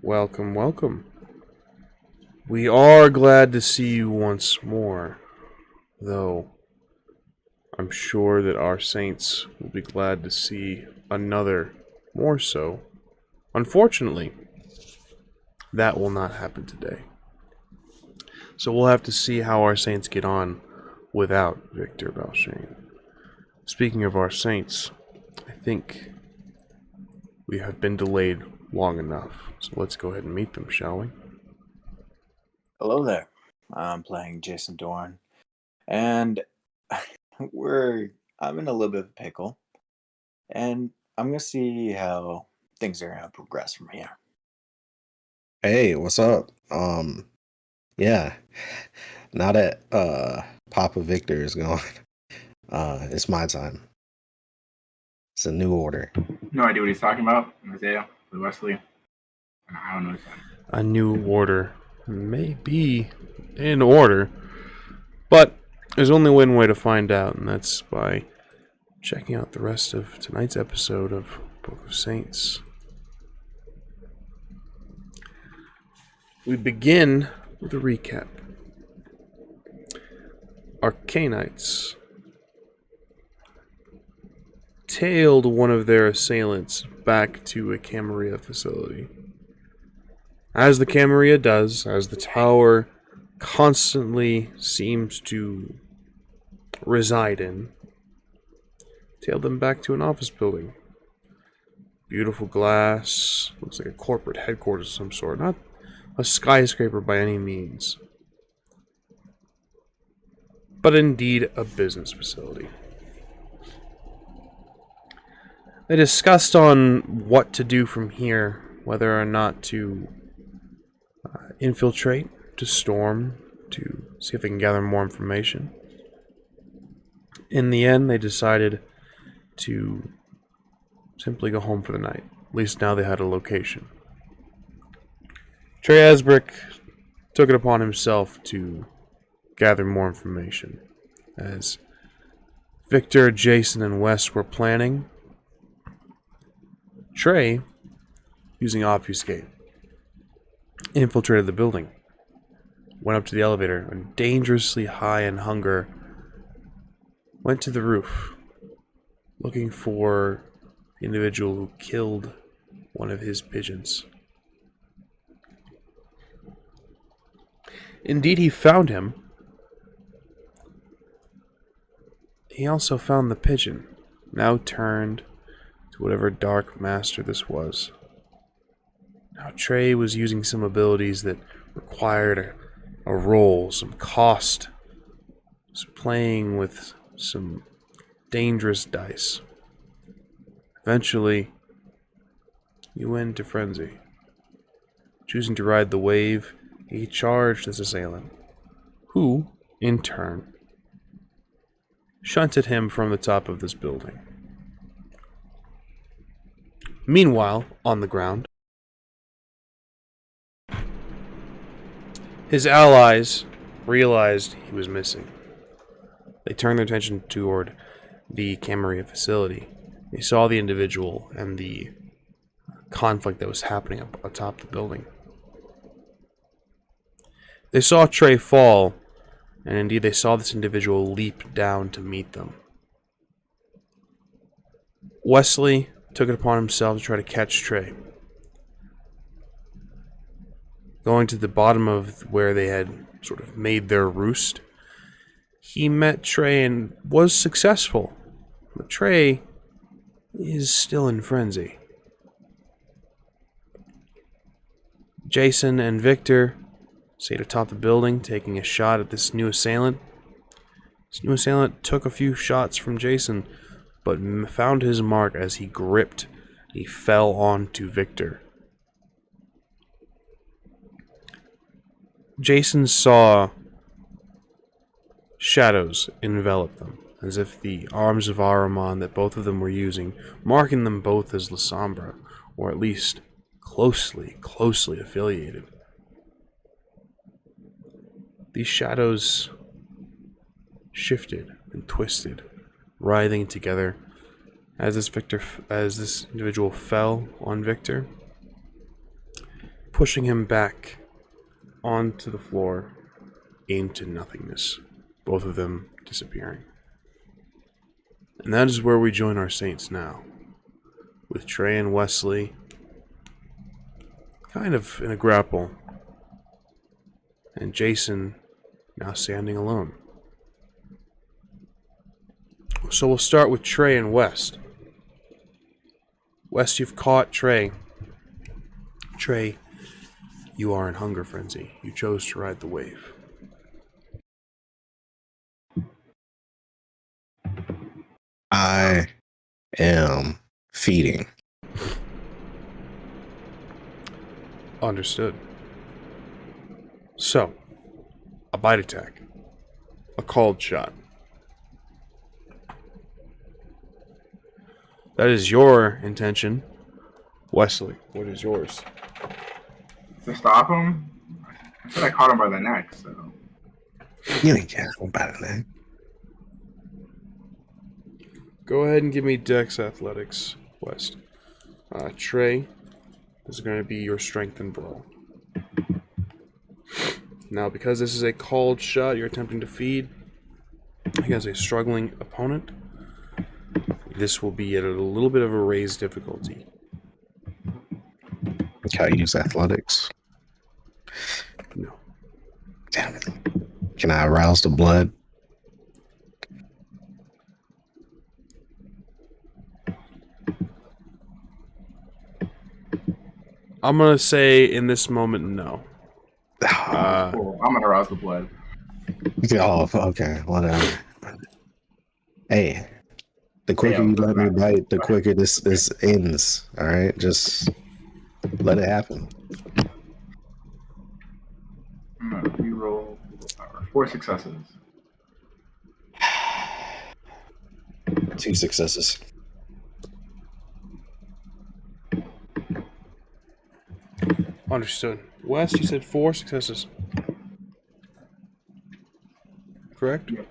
Welcome, welcome. We are glad to see you once more, though I'm sure that our saints will be glad to see another more so. Unfortunately, that will not happen today. So we'll have to see how our saints get on without Victor Balshane. Speaking of our saints, I think we have been delayed long enough. So let's go ahead and meet them, shall we? Hello there. I'm playing Jason DORN, and I'm in a little bit of a pickle, and I'm gonna see how things are gonna progress from here. Hey, what's up? Yeah. Now that Papa Victor is gone, it's my time. It's a new order. No idea what he's talking about. Isaiah, WESLEY. I don't know what he's talking about. A new order may be in order, but there's only one way to find out, and that's by checking out the rest of tonight's episode of Book of Saints. We begin with a recap. Our Cainites tailed one of their assailants back to a Camarilla facility. As the Camarilla does, as the tower constantly seems to reside in, tailed them back to an office building. Beautiful glass, looks like a corporate headquarters of some sort, not a skyscraper by any means, but indeed a business facility. They discussed on what to do from here, whether or not to infiltrate, to storm, to see if they can gather more information. In the end, they decided to simply go home for the night. At least now they had a location. TREY ESBRICK took it upon himself to gather more information. As Victor, Jason, and Wes were planning, TREY, using Obfuscate, infiltrated the building, went up to the elevator, and dangerously high in hunger, went to the roof, looking for the individual who killed one of his pigeons. Indeed, he found him. He also found the pigeon, now turned to whatever dark master this was. Now, TREY was using some abilities that required a roll, some cost. Was playing with some dangerous dice. Eventually, he went into frenzy. Choosing to ride the wave, he charged this assailant, who, in turn, shunted him from the top of this building. Meanwhile, on the ground, his allies realized he was missing. They turned their attention toward the Camarilla facility. They saw the individual and the conflict that was happening up atop the building. They saw TREY fall, and indeed they saw this individual leap down to meet them. WESLEY took it upon himself to try to catch TREY. Going to the bottom of where they had sort of made their roost, he met TREY and was successful. But TREY is still in frenzy. Jason and Victor stayed atop the building, taking a shot at this new assailant. This new assailant took a few shots from Jason, but found his mark as he gripped. He fell onto Victor. Jason saw shadows envelop them, as if the arms of Ahriman that both of them were using, marking them both as La Sombra, or at least closely affiliated. These shadows shifted and twisted, writhing together as this individual fell on Victor. pushing him back onto the floor, into nothingness, both of them disappearing. And that is where we join our saints now, with TREY and WESLEY kind of in a grapple, and Jason now standing alone. So we'll start with TREY and West. West, you've caught TREY. TREY, you are in hunger frenzy. You chose to ride the wave. I am feeding. Understood. So, a bite attack. A called shot. That is your intention. Wesley, what is yours? To stop him? I said I caught him by the neck, so. You ain't careful about it, man. Go ahead and give me Dex Athletics, West. TREY, this is going to be your strength and brawl. Now, because this is a called shot, you're attempting to feed against a struggling opponent. This will be at a little bit of a raised difficulty. Can I use athletics? No. Damn it. Can I arouse the blood? I'm going to say in this moment, no. Cool. I'm gonna rouse the blood. Oh, okay, whatever. Hey, the quicker you let me bite, the quicker this ends. All right, just let it happen. I'm gonna reroll 4 successes. 2 successes. Understood. West, you said 4 successes. Correct? Yep.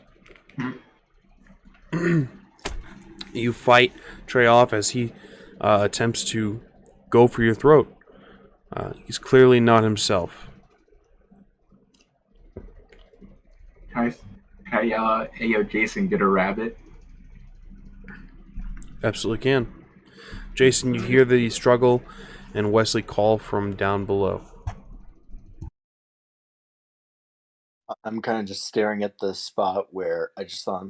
You fight TREY off as he attempts to go for your throat. He's clearly not himself. Can I yell out, "Hey, yo, Jason, get a rabbit"? Absolutely can. Jason, you hear the struggle and Wesley call from down below. I'm kind of just staring at the spot where I just saw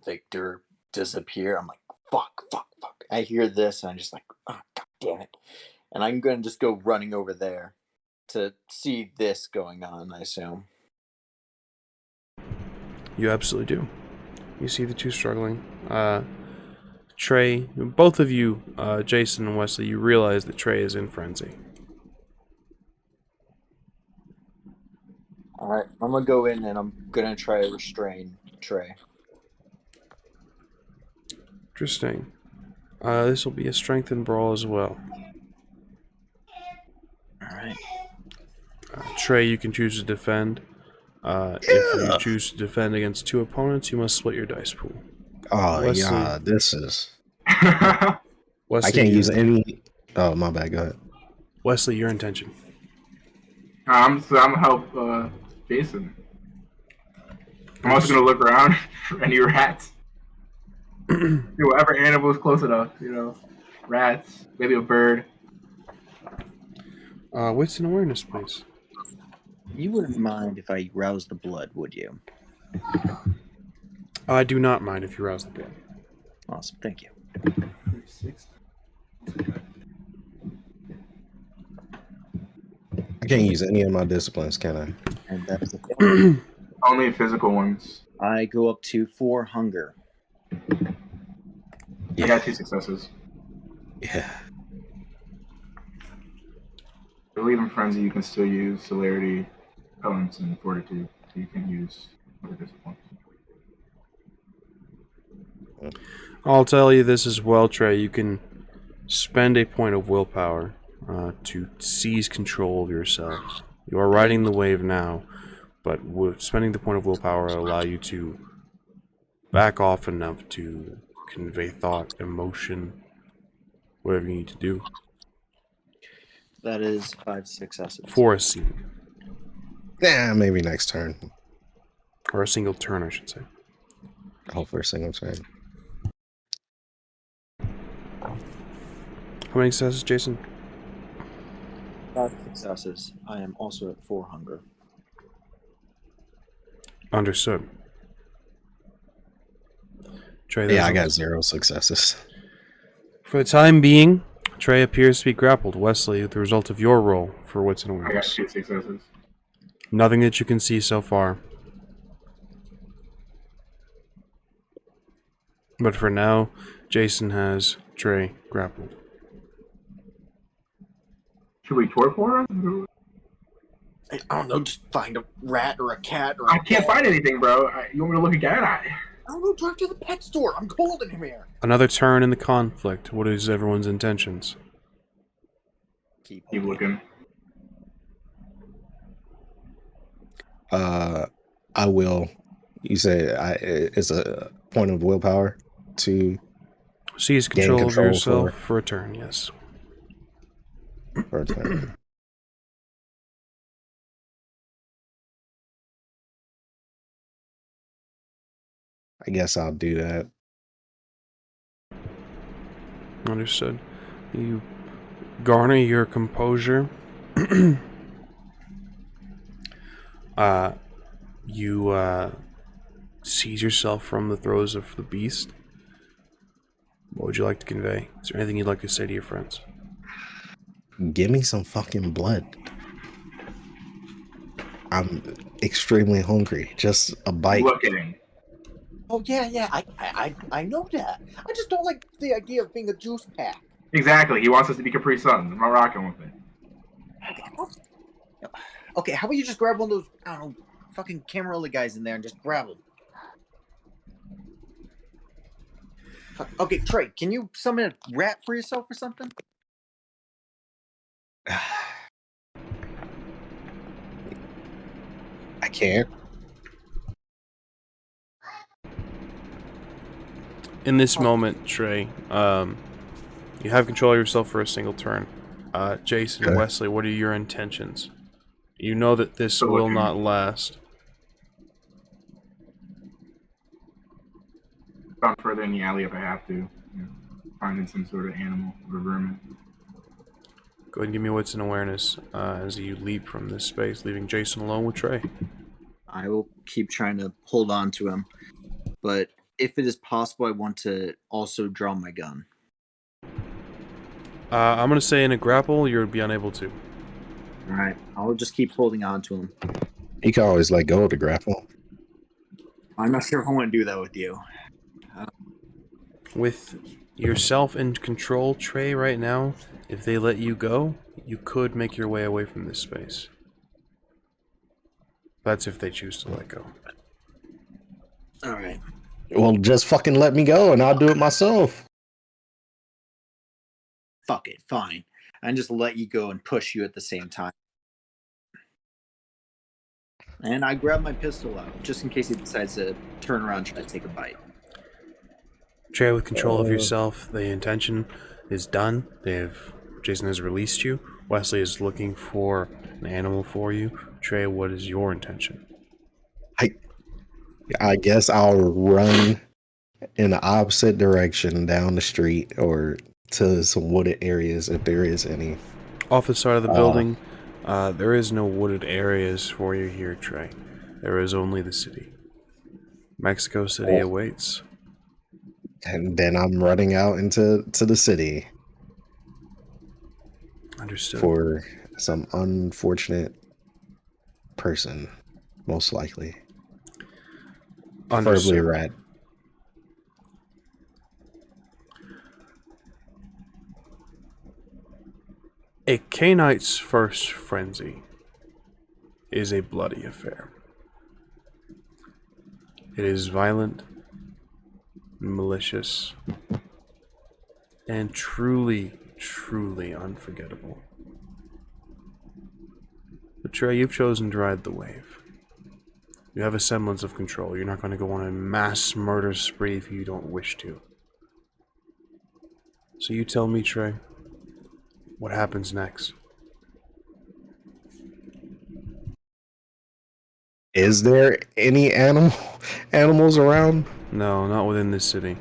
Victor disappear. I'm like, fuck. I hear this and I'm just like, oh, god damn it. And I'm going to just go running over there to see this going on, I assume. You absolutely do. You see the two struggling. TREY, both of you, Jason and Wesley, you realize that TREY is in frenzy. Alright, I'm going to go in and I'm going to try to restrain TREY. Interesting. This will be a strength and brawl as well. Alright. TREY, you can choose to defend. If you choose to defend against 2 opponents, you must split your dice pool. Oh, Wesley. yeah, this is... Wesley, I can't use any... Oh, my bad, go ahead. Wesley, your intention. I'm gonna help Jason. I'm also gonna look around for any rats. Whatever animal is close enough, rats, maybe a bird. Wits and awareness, please. You wouldn't mind if I roused the blood, would you? I do not mind if you rouse the blood. Awesome, thank you. 6. I can't use any of my disciplines, can I? And that's the Only physical ones. I go up to 4 hunger. I got 2 successes. Yeah. I believe in frenzy you can still use celerity, repellence, and fortitude. So you can use other disciplines. I'll tell you this as well, TREY. You can spend a point of willpower to seize control of yourself. You are riding the wave now, but spending the point of willpower will allow you to back off enough to convey thought, emotion, whatever you need to do. That is 5 successes. For a scene. Yeah, maybe next turn. Or a single turn, I should say. Oh, for a single turn. How many successes, Jason? 5 successes. I am also at 4 hunger. Understood. Trey, Yeah, I got 0 successes. For the time being, Trey appears to be grappled. Wesley, the result of your roll for wits and I got awareness. 2 successes. Nothing that you can see so far. But for now, Jason has Trey grappled. Should we torpor him? I don't know, just find a rat or a cat or I can't find anything, bro. You want me to look again? I don't know, drive to the pet store. I'm cold in here. Another turn in the conflict. What is everyone's intentions? Keep looking. I will. You say it's a point of willpower to Seize control of yourself for a turn, yes. For a turn. I guess I'll do that. Understood. You garner your composure. You seize yourself from the throes of the beast. What would you like to convey? Is there anything you'd like to say to your friends? Give me some fucking blood. I'm extremely hungry. Just a bite. Looking. Oh yeah, I know that. I just don't like the idea of being a juice pack. Exactly. He wants us to be Capri Sun. I'm not rocking with it. Okay, how about you just grab one of those, I don't know, fucking Camarilla guys in there and just grab them? Okay, Trey, can you summon a rat for yourself or something? I can't. In this moment, Trey, you have control of yourself for a single turn. Jason, Okay. Wesley, what are your intentions? You know that this will not last. Down further in the alley if I have to. Finding some sort of animal or vermin. Go ahead and give me wits and awareness as you leap from this space, leaving Jason alone with Trey. I will keep trying to hold on to him, but if it is possible, I want to also draw my gun. I'm going to say in a grapple, you'll be unable to. Alright, I'll just keep holding on to him. You can always let go of the grapple. I'm not sure if I want to do that with you. With yourself in control, Trey, right now, if they let you go, you could make your way away from this space. That's if they choose to let go. Alright. Well, just fucking let me go and I'll do it myself. Fuck it, fine. And just let you go and push you at the same time. And I grab my pistol out, just in case he decides to turn around and try to take a bite. Trey, with control of yourself, the intention is done. Jason has released you. Wesley is looking for an animal for you. Trey, what is your intention? I guess I'll run in the opposite direction down the street or to some wooded areas if there is any. Off the side of the building, there is no wooded areas for you here, Trey. There is only the city. Mexico City awaits. And then I'm running out into the city. Understood. For some unfortunate person, most likely. Preferably a rat. A Cainite's first frenzy is a bloody affair. It is violent, malicious, and truly, truly unforgettable. But Trey, you've chosen to ride the wave. You have a semblance of control. You're not going to go on a mass murder spree if you don't wish to. So you tell me, Trey, what happens next? Is there any animals around? No, not within this city.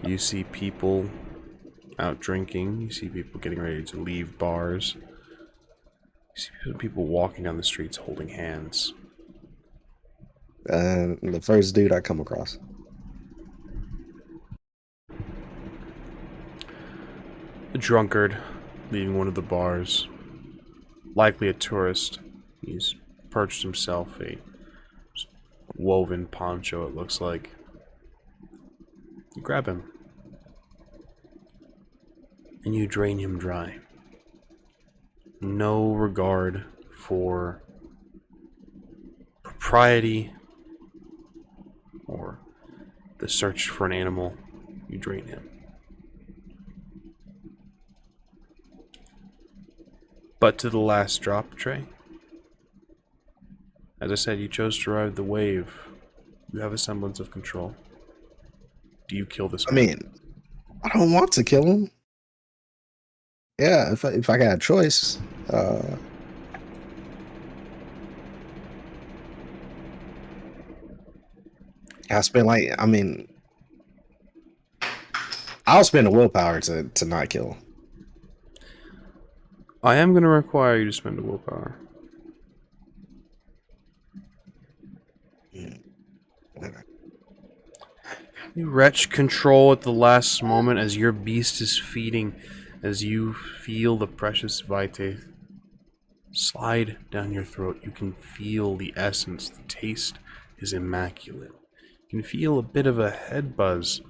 You see people out drinking. You see people getting ready to leave bars. You see people walking down the streets holding hands. The first dude I come across. A drunkard leaving one of the bars. Likely a tourist. He's purchased himself a woven poncho, it looks like. You grab him. And you drain him dry. No regard for propriety or the search for an animal. You drain him. But to the last drop, Trey. As I said, you chose to ride the wave. You have a semblance of control. Do you kill this man? I mean, I don't want to kill him. Yeah, if I got a choice. I spend I'll spend a willpower to not kill. I am going to require you to spend a willpower. You wrench control at the last moment as your beast is feeding, as you feel the precious vitae slide down your throat. You can feel the essence. The taste is immaculate. You can feel a bit of a head buzz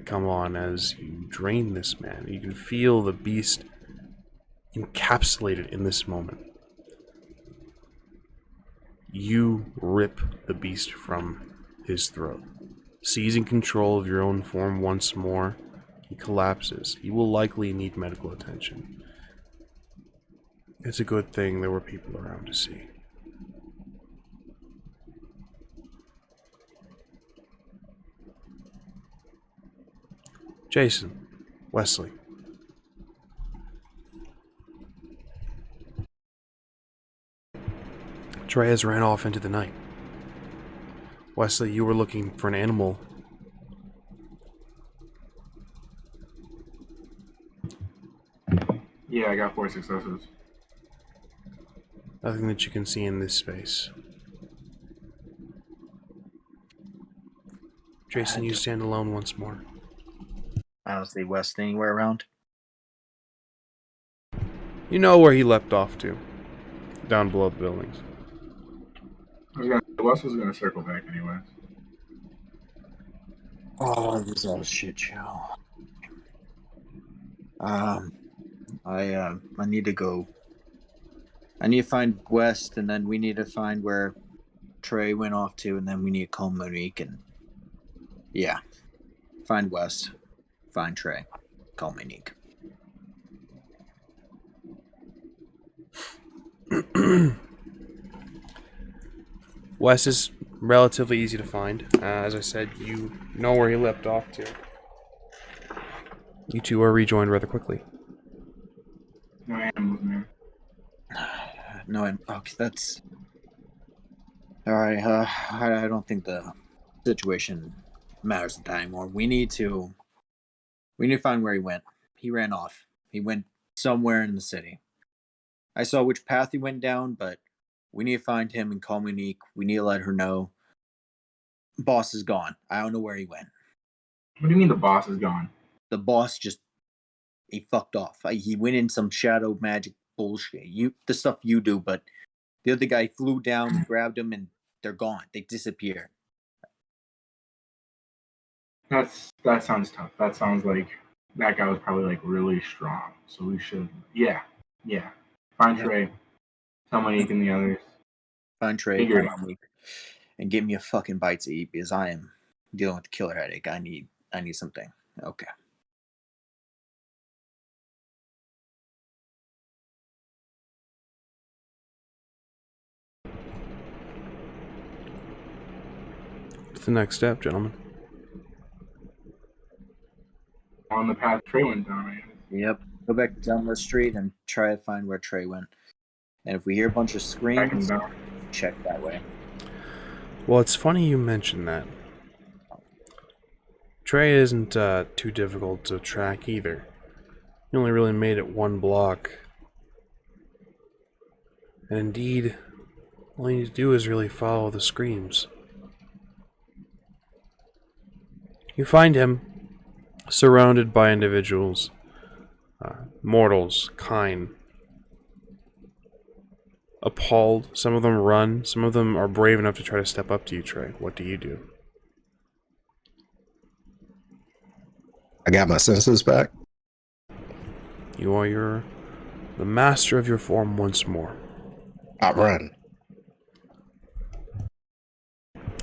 come on as you drain this man. You can feel the beast encapsulated in this moment. You rip the beast from his throat. Seizing control of your own form once more, he collapses. He will likely need medical attention. It's a good thing there were people around to see. Jason, Wesley. TREY has ran off into the night. Wesley, you were looking for an animal. Yeah, I got 4 successes. Nothing that you can see in this space. Jason, you stand alone once more. I don't see West anywhere around. You know where he leapt off to. Down below the buildings. Wes was gonna circle back anyways. Oh, this is all a shit show. I need to go. I need to find West, and then we need to find where TREY went off to, and then we need to call Monique, and yeah, find West, find TREY, call Monique. Wes is relatively easy to find. As I said, you know where he leapt off to. You two are rejoined rather quickly. No animals, man. No, okay, that's all right. I don't think the situation matters anymore. We need to find where he went. He ran off. He went somewhere in the city. I saw which path he went down, but we need to find him and call Monique. We need to let her know. Boss is gone. I don't know where he went. What do you mean the boss is gone? The boss he fucked off. He went in some shadow magic bullshit. The stuff you do, but the other guy flew down and grabbed him, and they're gone. They disappear. That sounds tough. That sounds like that guy was probably like really strong. So we should, yeah. Find TREY, tell Monique and the others. Find TREY, Figure it find Monique, and give me a fucking bite to eat because I am dealing with a killer headache. I need something. Okay. What's the next step, gentlemen? On the path TREY went down, right? Yep. Go back down the street and try to find where TREY went. And if we hear a bunch of Track him screams, down. check that way. Well, it's funny you mention that. TREY isn't too difficult to track either. You only really made it one block. And indeed, all you need to do is really follow the screams. You find him surrounded by individuals, mortals, kind, appalled. Some of them run, some of them are brave enough to try to step up to you, TREY. What do you do? I got my senses back. You are the master of your form once more. I run.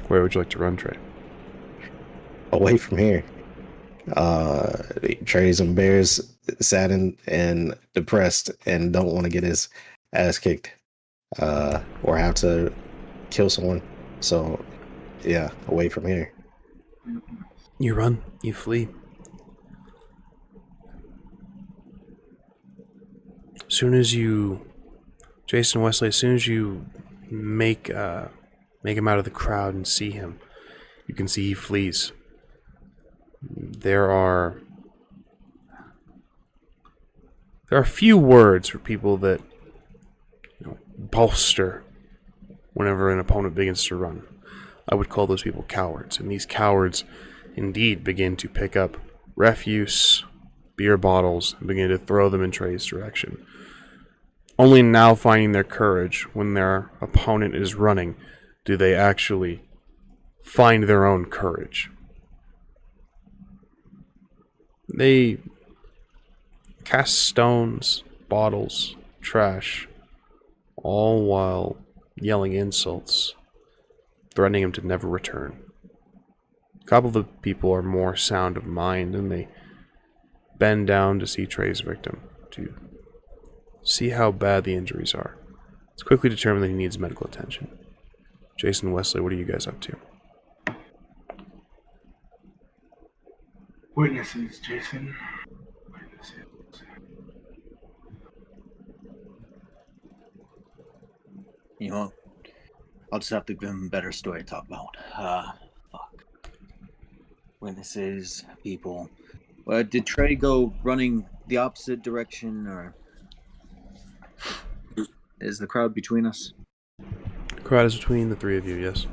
Where would you like to run, TREY? Away from here. Trey's embarrassed, saddened, and depressed, and don't want to get his ass kicked or have to kill someone. So, yeah, away from here. You run, you flee. As soon as you, Jason Wesley, as soon as you make him out of the crowd and see him, you can see he flees. There are few words for people that bolster whenever an opponent begins to run. I would call those people cowards, and these cowards indeed begin to pick up refuse, beer bottles, and begin to throw them in TREY's direction. Only now, finding their courage when their opponent is running, do they actually find their own courage. They cast stones, bottles, trash, all while yelling insults, threatening him to never return. A couple of the people are more sound of mind, and they bend down to see TREY's victim, to see how bad the injuries are. It's quickly determined that he needs medical attention. Jason Wesley, what are you guys up to? Witnesses, Jason. Witnesses. You know, I'll just have to give him a better story to talk about. Fuck. Witnesses, people. Did TREY go running the opposite direction, or is the crowd between us? The crowd is between the three of you, yes.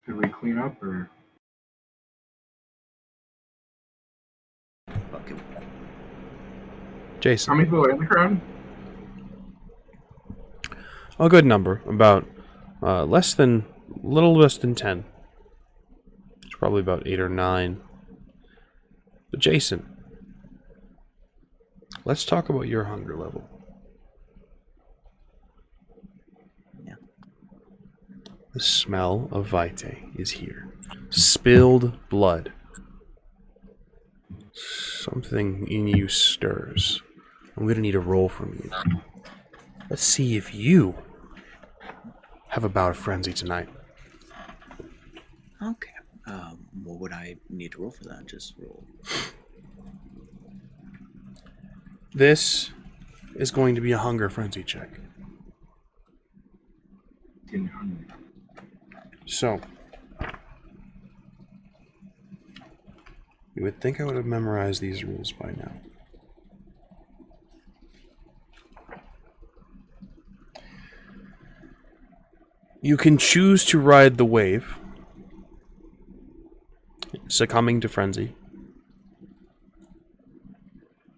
Did we clean up, or? Fuck him. Jason. How many people are in the crowd? A good number, about little less than 10. It's probably about 8 or 9. But Jason, let's talk about your hunger level. Yeah. The smell of Vitae is here. Spilled blood. Something in you stirs. I'm gonna need a roll from you. Let's see if you have a bout of frenzy tonight. Okay. What would I need to roll for that? Just roll. This is going to be a hunger frenzy check. So, you would think I would have memorized these rules by now. You can choose to ride the wave, succumbing to frenzy,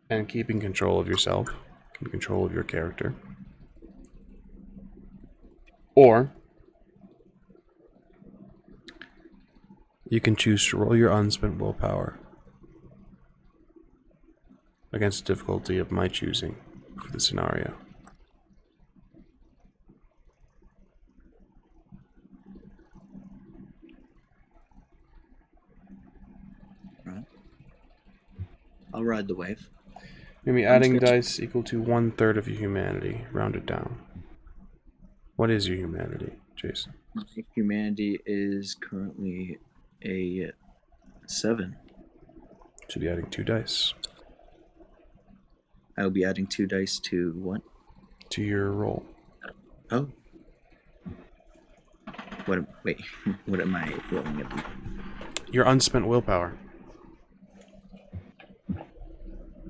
and keeping control of yourself, keeping control of your character. Or you can choose to roll your unspent willpower against the difficulty of my choosing for the scenario. Right. I'll ride the wave. Maybe adding dice equal to 1/3 of your humanity. Round it down. What is your humanity, Jason? My humanity is currently a 7. Should be adding 2 dice I'll be adding 2 dice to what? to your roll. Oh. Wait, what am I rolling at? Your unspent willpower.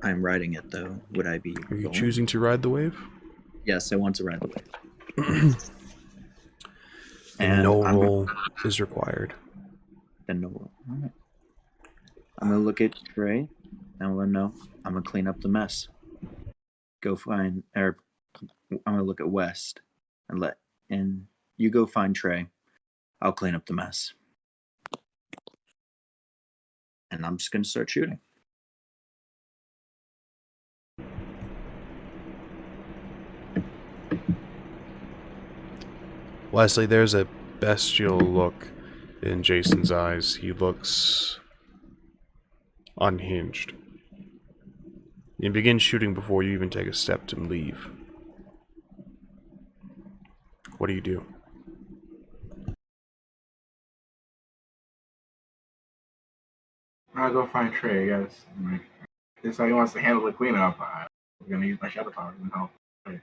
I'm riding it though. Would I be? Are you rolling? choosing to ride the wave? Yes, I want to ride the wave. And no roll is required. Then no roll. All right. I'm gonna look at TREY and let him know I'm gonna clean up the mess. Go find, or I'm gonna look at West and you go find TREY. I'll clean up the mess. And I'm just gonna start shooting. Wesley, there's a bestial look in Jason's eyes. He looks unhinged. You begin shooting before you even take a step to leave. What do you do? I'll go find Trey, I guess. Like, this is how he wants to handle the cleanup. I'm gonna use my shadow power and help. Right.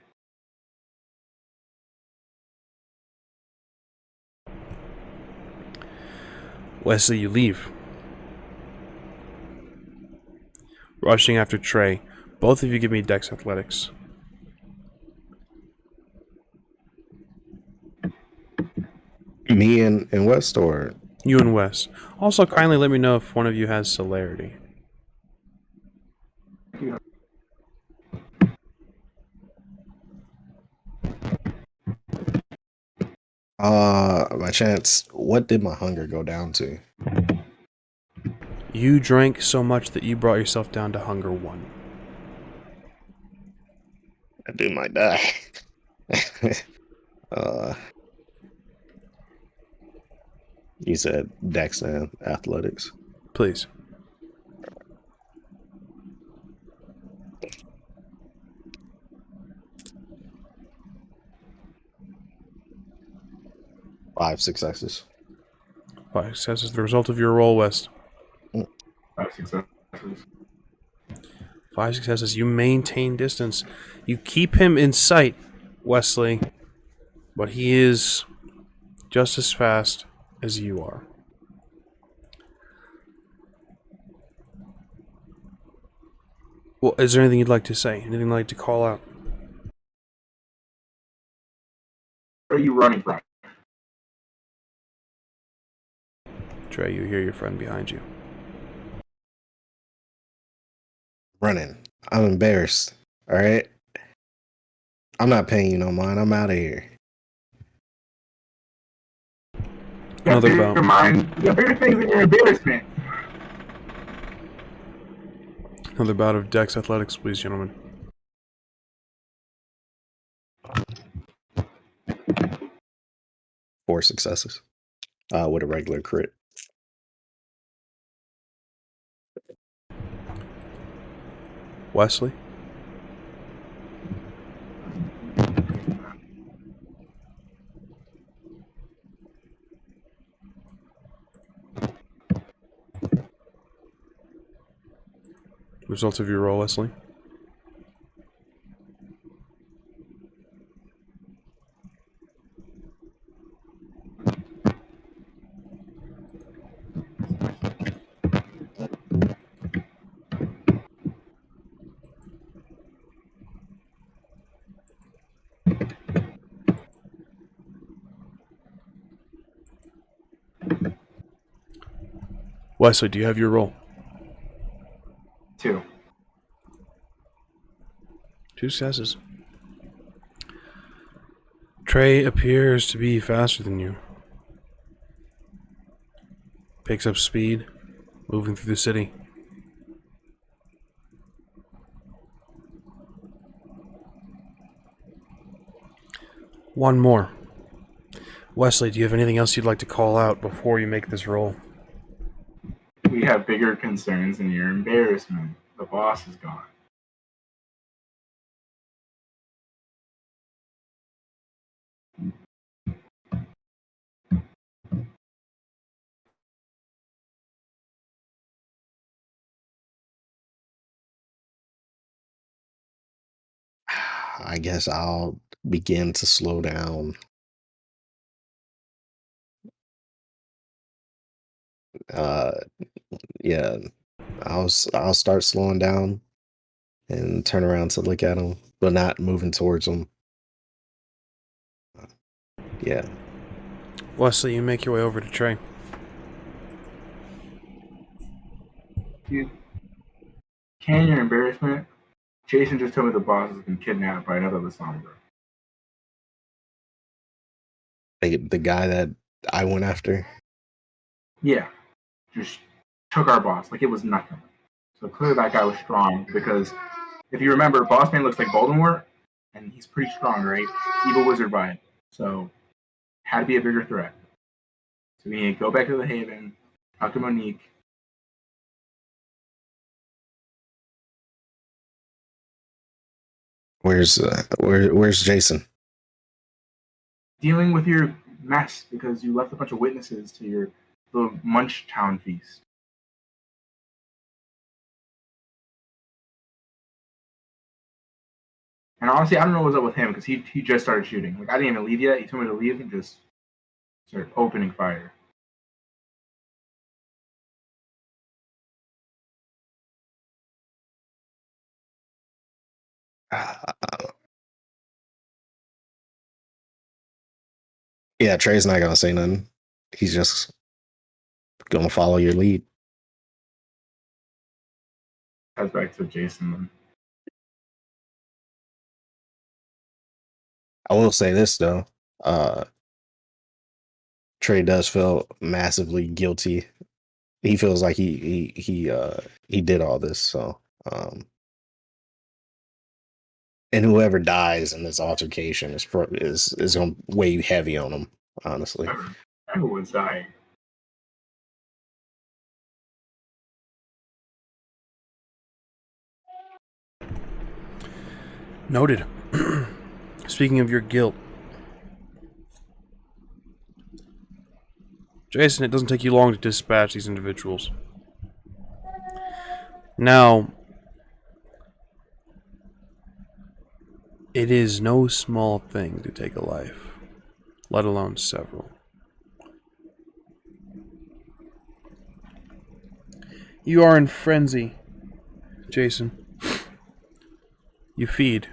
Wesley, you leave. Rushing after TREY. Both of you give me Dex Athletics. Me and West, or You and Wes. Also, kindly let me know if one of you has celerity. by chance, what did my hunger go down to? You drank so much that you brought yourself down to hunger 1. I do might die. You said Dex and Athletics. Please. Five successes. 5 successes. The result of your roll, West. 5 successes. 5 successes. You maintain distance. You keep him in sight, Wesley, but he is just as fast as you are. Well, is there anything you'd like to say? Anything you'd like to call out? Where are you running from? TREY, you hear your friend behind you. Running. I'm embarrassed. All right. I'm not paying you no mind. I'm out of here. Another bigger bout. mind. You have bigger things than your embarrassment. Another bout of Dex Athletics, please, gentlemen. Four successes. With a regular crit. Wesley? Results of your roll, Wesley? Wesley, do you have your roll? 2. 2 successes. TREY appears to be faster than you. Picks up speed, moving through the city. One more. Wesley, do you have anything else you'd like to call out before you make this roll? We have bigger concerns than your embarrassment. The boss is gone. I guess I'll begin to slow down Uh, yeah, I'll start slowing down and turn around to look at him, but not moving towards him. Yeah. Wesley, you make your way over to Trey. Dude, can your embarrassment? Jason just told me the boss has been kidnapped by another Lysandra. The guy that I went after. Yeah, just took our boss like it was nothing. So clearly that guy was strong because if you remember, Boss Man looks like Voldemort, and he's pretty strong, right? Evil wizard by it. So had to be a bigger threat. So we need to go back to the Haven, talk to Monique. Where's Jason? Dealing with your mess because you left a bunch of witnesses to your little Munch Town feast. And honestly, I don't know what's up with him because he just started shooting. Like I didn't even leave yet. He told me to leave and just started opening fire. Yeah, Trey's not gonna say nothing. He's just gonna follow your lead. Heads back to Jason then. I will say this though. Trey does feel massively guilty. He feels like he did all this, so and whoever dies in this altercation is going to weigh heavy on him, honestly. Everyone's dying. Noted. Speaking of your guilt, Jason, it doesn't take you long to dispatch these individuals. Now, it is no small thing to take a life, let alone several. You are in frenzy, Jason. You feed.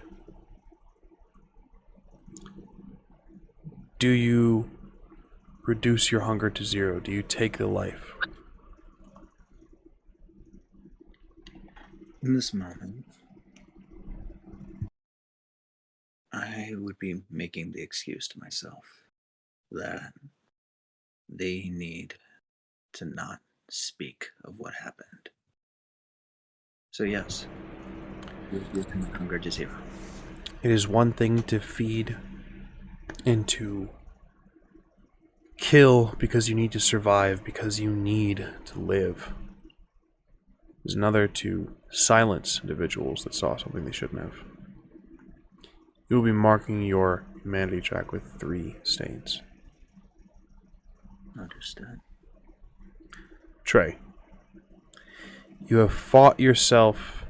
Do you reduce your hunger to zero? Do you take the life? In this moment, I would be making the excuse to myself that they need to not speak of what happened. So yes, reducing my hunger to zero. It is one thing to feed and to kill because you need to survive, because you need to live. There's another to silence individuals that saw something they shouldn't have. You will be marking your humanity track with 3 stains. Understood. Trey, you have fought yourself.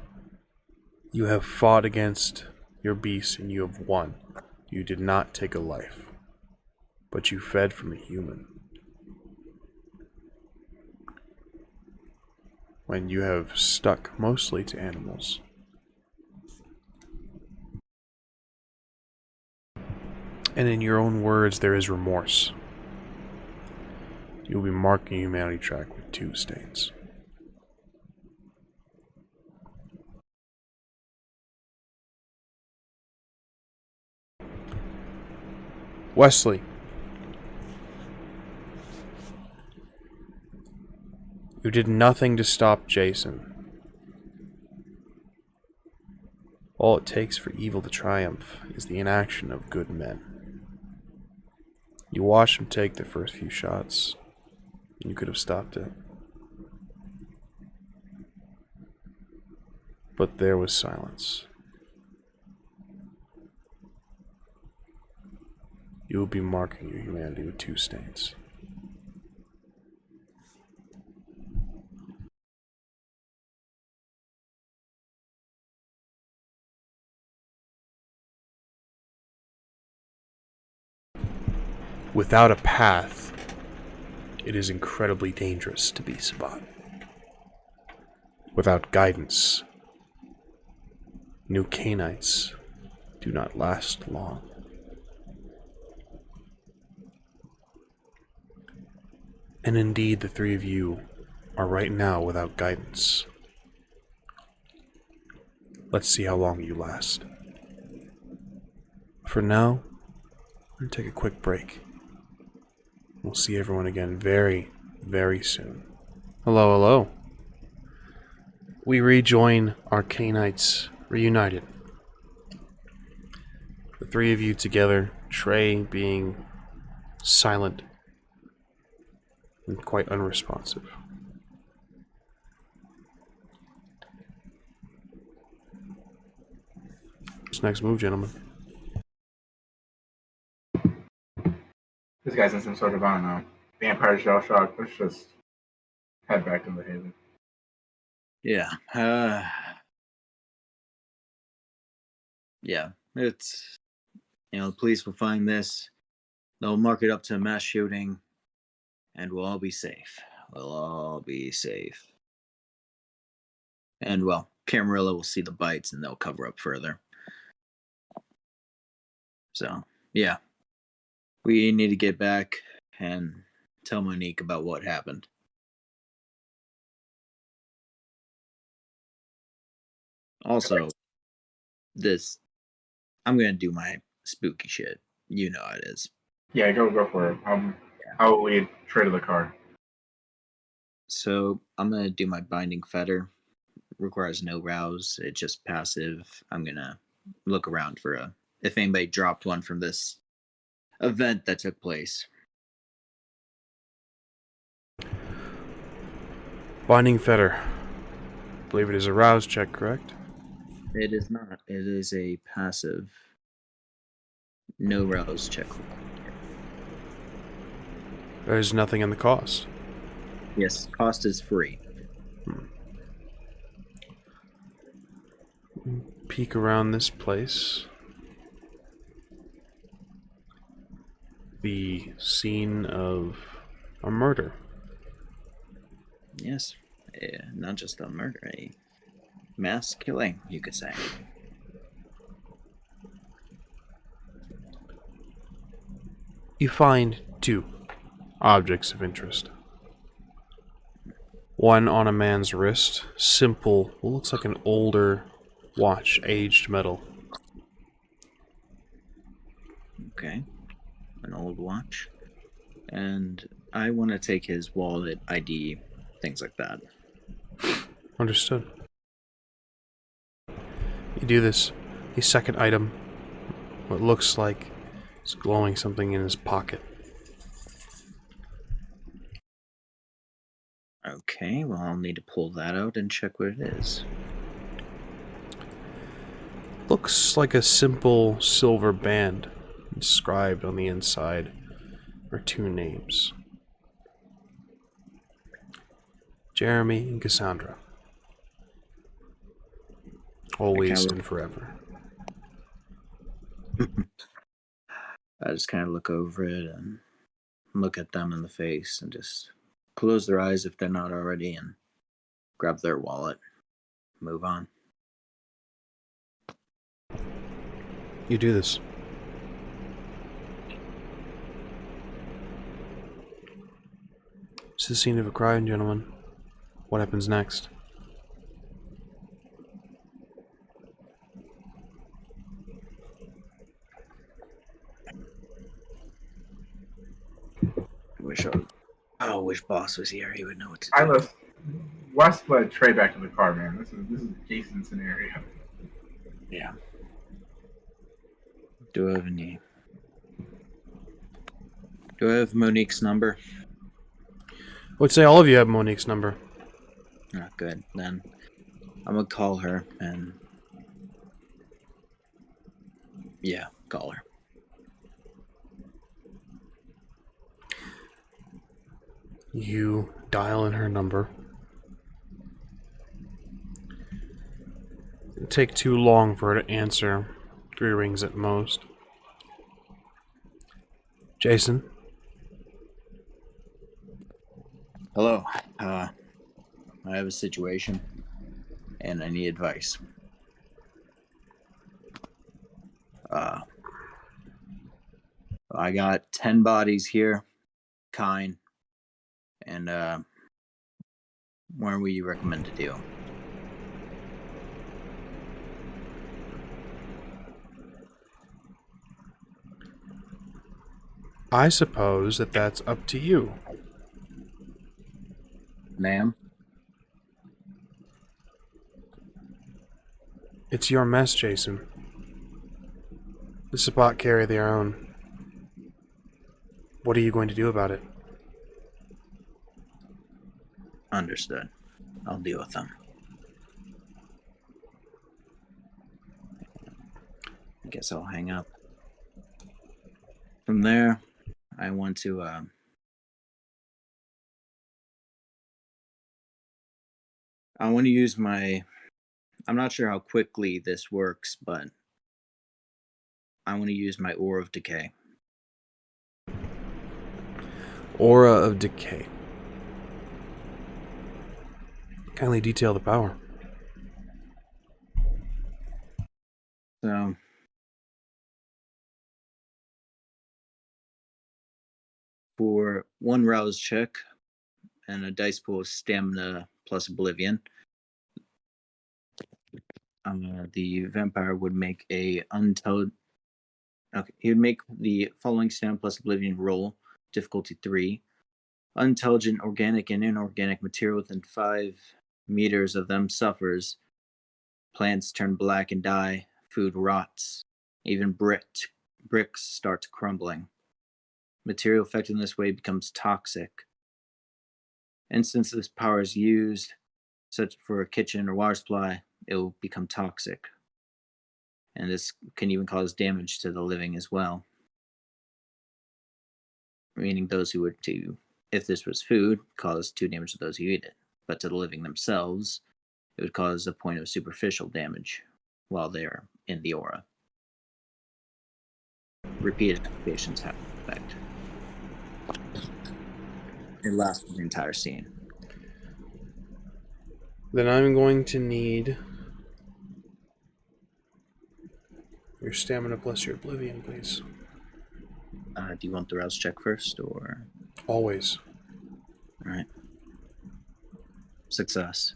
You have fought against your beast and you have won. You did not take a life, but you fed from a human. When you have stuck mostly to animals. And in your own words, there is remorse. You will be marking your humanity track with 2 stains. Wesley. You did nothing to stop Jason. All it takes for evil to triumph is the inaction of good men. You watched him take the first few shots. You could have stopped it. But there was silence. You will be marking your humanity with 2 stains. Without a path, it is incredibly dangerous to be Sabat. Without guidance, new Cainites do not last long. And indeed, the three of you are right now without guidance. Let's see how long you last. For now, we're going to take a quick break. We'll see everyone again very, very soon. Hello, hello. We rejoin our Cainites reunited. The three of you together, TREY being silent and quite unresponsive. What's next move, gentlemen? This guy's in some sort of, I don't know, vampire shell shock. Let's just head back to the haven. Yeah. Yeah. It's, the police will find this. They'll mark it up to a mass shooting. And we'll all be safe. We'll all be safe. And, well, Camarilla will see the bites and they'll cover up further. So, yeah. We need to get back and tell Monique about what happened. Also, I'm going to do my spooky shit. You know how it is. Yeah, go for it. I'll lead Trey to the car. So, I'm going to do my binding fetter. Requires no rouse. It's just passive. I'm going to look around for if anybody dropped one from this event that took place. Binding fetter. I believe it is a rouse check, correct? It is not. It is a passive. No rouse check. There's nothing in the cost. Yes, cost is free. Peek around this place. The scene of a murder. Yes, not just a murder, a mass killing, you could say. You find two objects of interest. One on a man's wrist, simple, what looks like an older watch, aged metal. Okay, an old watch. And I want to take his wallet, ID, things like that. Understood. You do this. The second item, what looks like is glowing something in his pocket. Okay, well, I'll need to pull that out and check what it is. Looks like a simple silver band. Inscribed on the inside are two names. Jeremy and Cassandra. Always and forever. I just kind of look over it and look at them in the face and just close their eyes if they're not already and grab their wallet. Move on. You do this. It's the scene of a crime, gentlemen. What happens next? I wish Boss was here. He would know what to I do. left Wes led Trey back to the car, man. This is Jason's scenario. Yeah. Do I have Monique's number? I would say all of you have Monique's number. Oh, good. Then I'm gonna call her and call her. You dial in her number. It'd take too long for her to answer. 3 rings at most. Jason? Hello. I have a situation, and I need advice. I got 10 bodies here, kind, and where would you recommend to do? I suppose that that's up to you. Ma'am? It's your mess, Jason. The spot carry their own. What are you going to do about it? Understood. I'll deal with them. I guess I'll hang up. From there, I want to use my, I'm not sure how quickly this works, but I want to use my Aura of Decay. Aura of Decay. Kindly detail the power. So, for one rouse check and a dice pool of Stamina plus Oblivion, the vampire would make a untold. Okay, he would make the following Stamina plus Oblivion roll, difficulty 3. Unintelligent organic and inorganic material within 5 meters of them suffers. Plants turn black and die. Food rots. Even bricks start crumbling. Material affected in this way becomes toxic. And since this power is used, such for a kitchen or water supply, it will become toxic. And this can even cause damage to the living as well. Meaning those who would to, if this was food, cause 2 damage to those who eat it. But to the living themselves, it would cause a point of superficial damage while they're in the aura. Repeated activations have effect. It lasts for the entire scene. Then I'm going to need your stamina plus your oblivion, please. Do you want the rouse check first, or? Always. Alright. Success.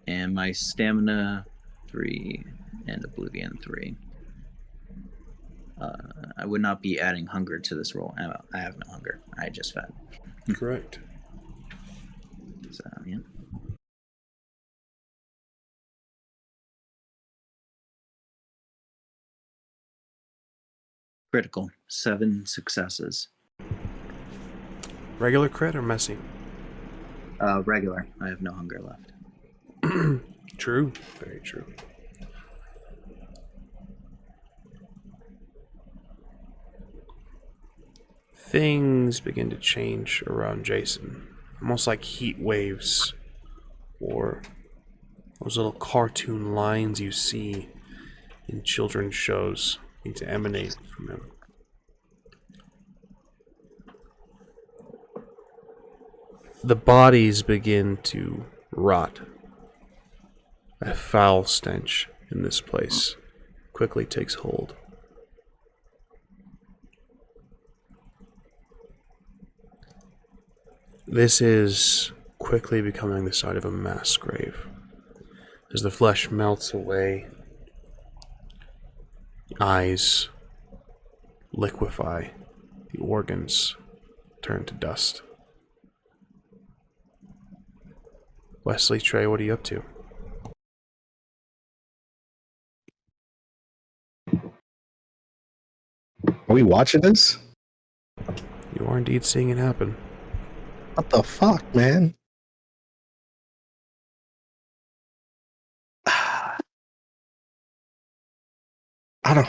And my stamina 3 and oblivion 3. I would not be adding hunger to this roll. I have no hunger. I just fed. Correct. So, yeah. Critical. 7 successes. Regular crit or messy? Regular. I have no hunger left. True. Very true. Things begin to change around Jason. Almost like heat waves. Or those little cartoon lines you see in children's shows need to emanate from him. The bodies begin to rot. A foul stench in this place quickly takes hold. This is quickly becoming the site of a mass grave. As the flesh melts away, eyes liquefy, the organs turn to dust. Wesley, Trey, what are you up to? Are we watching this? You are indeed seeing it happen. What the fuck, man? I don't.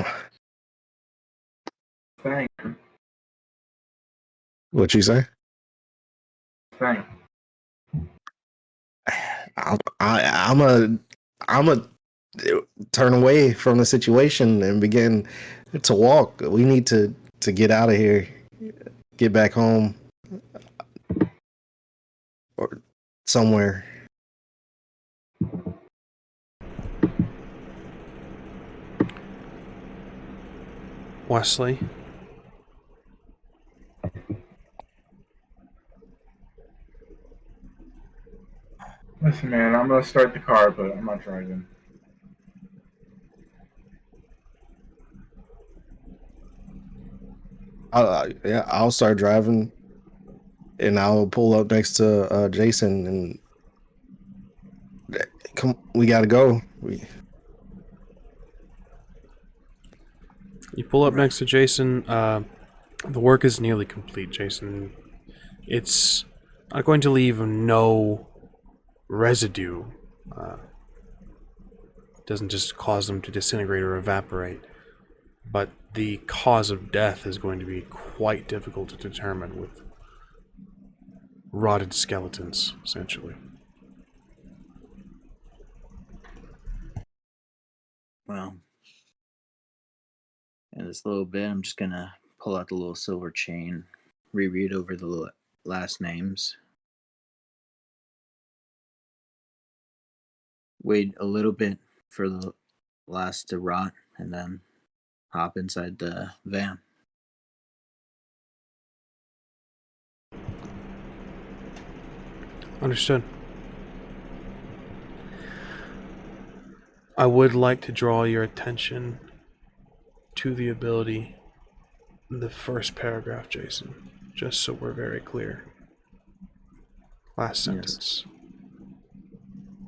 Thank. What you say? Thank. I'm a turn away from the situation and begin to walk. We need to to get out of here, get back home, or somewhere. Wesley, Listen, man, I'm gonna start the car, but I'm not driving. Yeah, I'll start driving, and I'll pull up next to Jason. And come, we gotta go. you pull up next to Jason. The work is nearly complete, Jason. It's not going to leave no residue. Doesn't just cause them to disintegrate or evaporate, but the cause of death is going to be quite difficult to determine with rotted skeletons, essentially. Well, in this little bit, I'm just gonna pull out the little silver chain, reread over the last names, wait a little bit for the last to rot, and then hop inside the van. Understood. I would like to draw your attention to the ability in the first paragraph, Jason, just so we're very clear. Last sentence.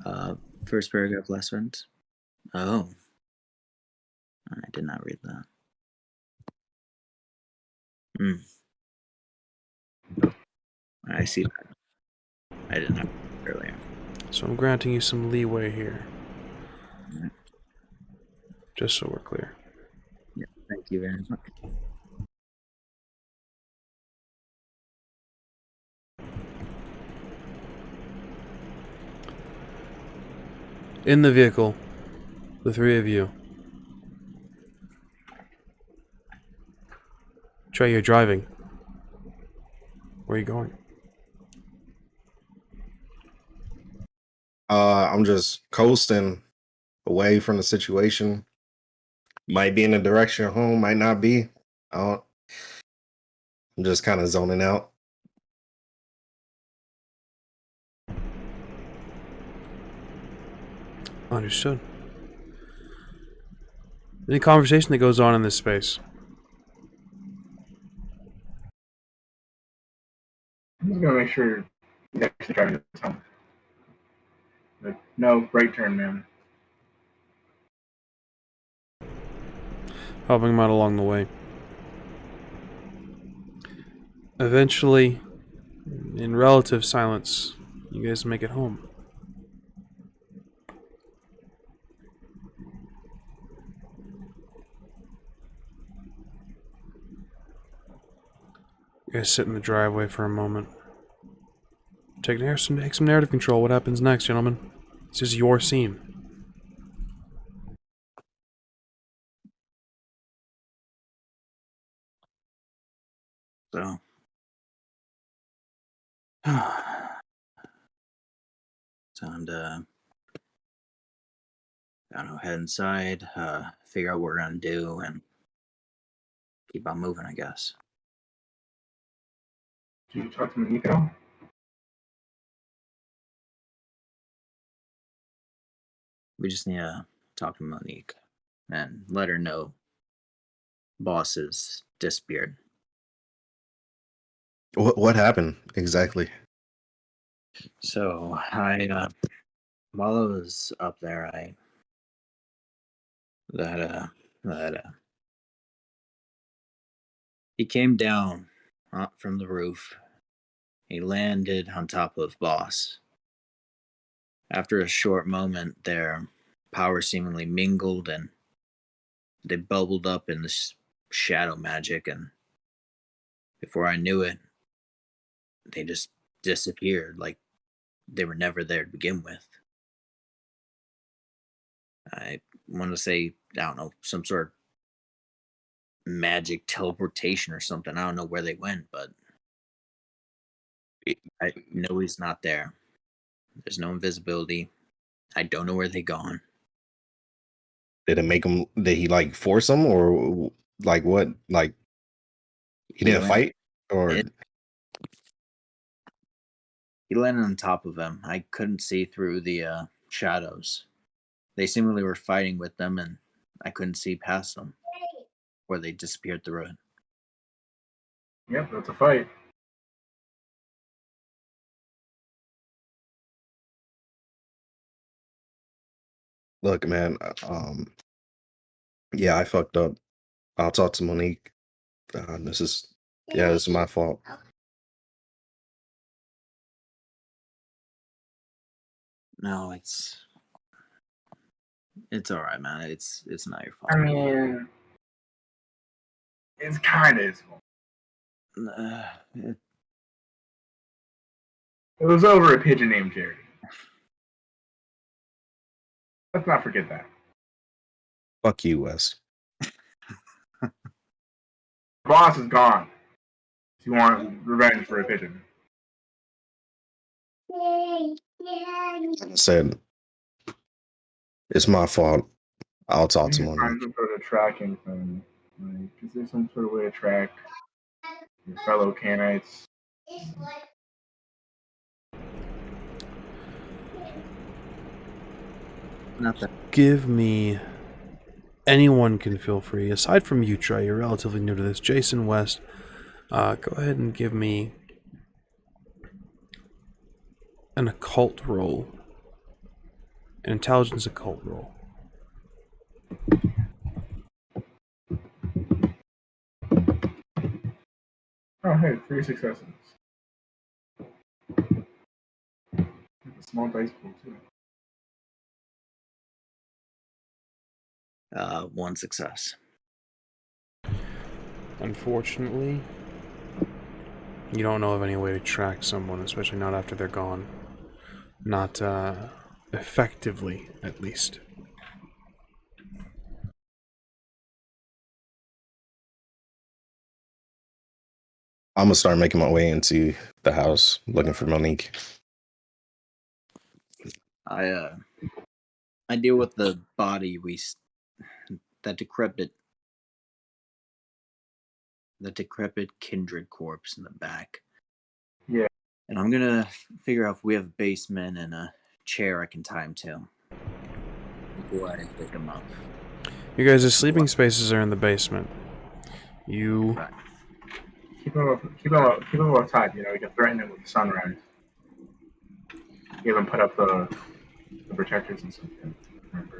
Yes. First paragraph, last sentence. Oh. I did not read that. I see that. I did not read it earlier. So I'm granting you some leeway here. Right. Just so we're clear. Yeah, thank you very much. In the vehicle, the three of you. Trey, you're driving. Where are you going? I'm just coasting away from the situation. Might be in the direction of home, might not be. I'm just kind of zoning out. Understood. Any conversation that goes on in this space? I'm just gonna make sure you actually driving this home. Like, no, right turn, man. Helping him out along the way. Eventually, in relative silence, you guys make it home. You guys sit in the driveway for a moment. Take some narrative control. What happens next, gentlemen? This is your scene. So, time to, I don't know, head inside, figure out what we're gonna do, and keep on moving, I guess. Did you talk to Nico? We just need to talk to Monique and let her know boss is disappeared. What happened exactly? So while I was up there, he came down from the roof. He landed on top of boss. After a short moment, their power seemingly mingled and they bubbled up in this shadow magic, and before I knew it, they just disappeared like they were never there to begin with. I want to say, I don't know, some sort of magic teleportation or something. I don't know where they went, but I know he's not there. There's no invisibility. I don't know where they gone. Did it make him? Did he like force him, or like what? Like he didn't landed- fight, or He landed on top of him. I couldn't see through the shadows. They seemingly were fighting with them, and I couldn't see past them, or they disappeared through it. Yep, that's a fight. look, man. Yeah, I fucked up. I'll talk to Monique. This is my fault. No, it's all right, man. It's not your I fault. mean, it's kind of his fault. It, It was over a pigeon named Jerry. Let's not forget that. Fuck you, Wes. Boss is gone. If you want revenge for a pigeon. Like I said, it's my fault. I'll talk to You can find Monique. some sort of tracking thing. Like, is there some sort of way to track your fellow Cainites? not that. Give me. Anyone can feel free. Aside from you, Trey, you're relatively new to this. Jason West, go ahead and give me an occult roll. An intelligence occult roll. Oh, hey, 3 successes. A small dice pool, too. 1 success. Unfortunately, you don't know of any way to track someone, especially not after they're gone. Not effectively, at least. I'm gonna start making my way into the house looking for Monique. I deal with the body that decrepit kindred corpse in the back. Yeah. And I'm gonna figure out if we have a basement and a chair I can tie him to. Go ahead and pick him up. You guys' sleeping spaces are in the basement. You Right. Keep him outside, you know, you can threaten him with the sunrise. Even put up the protectors and stuff. Remember.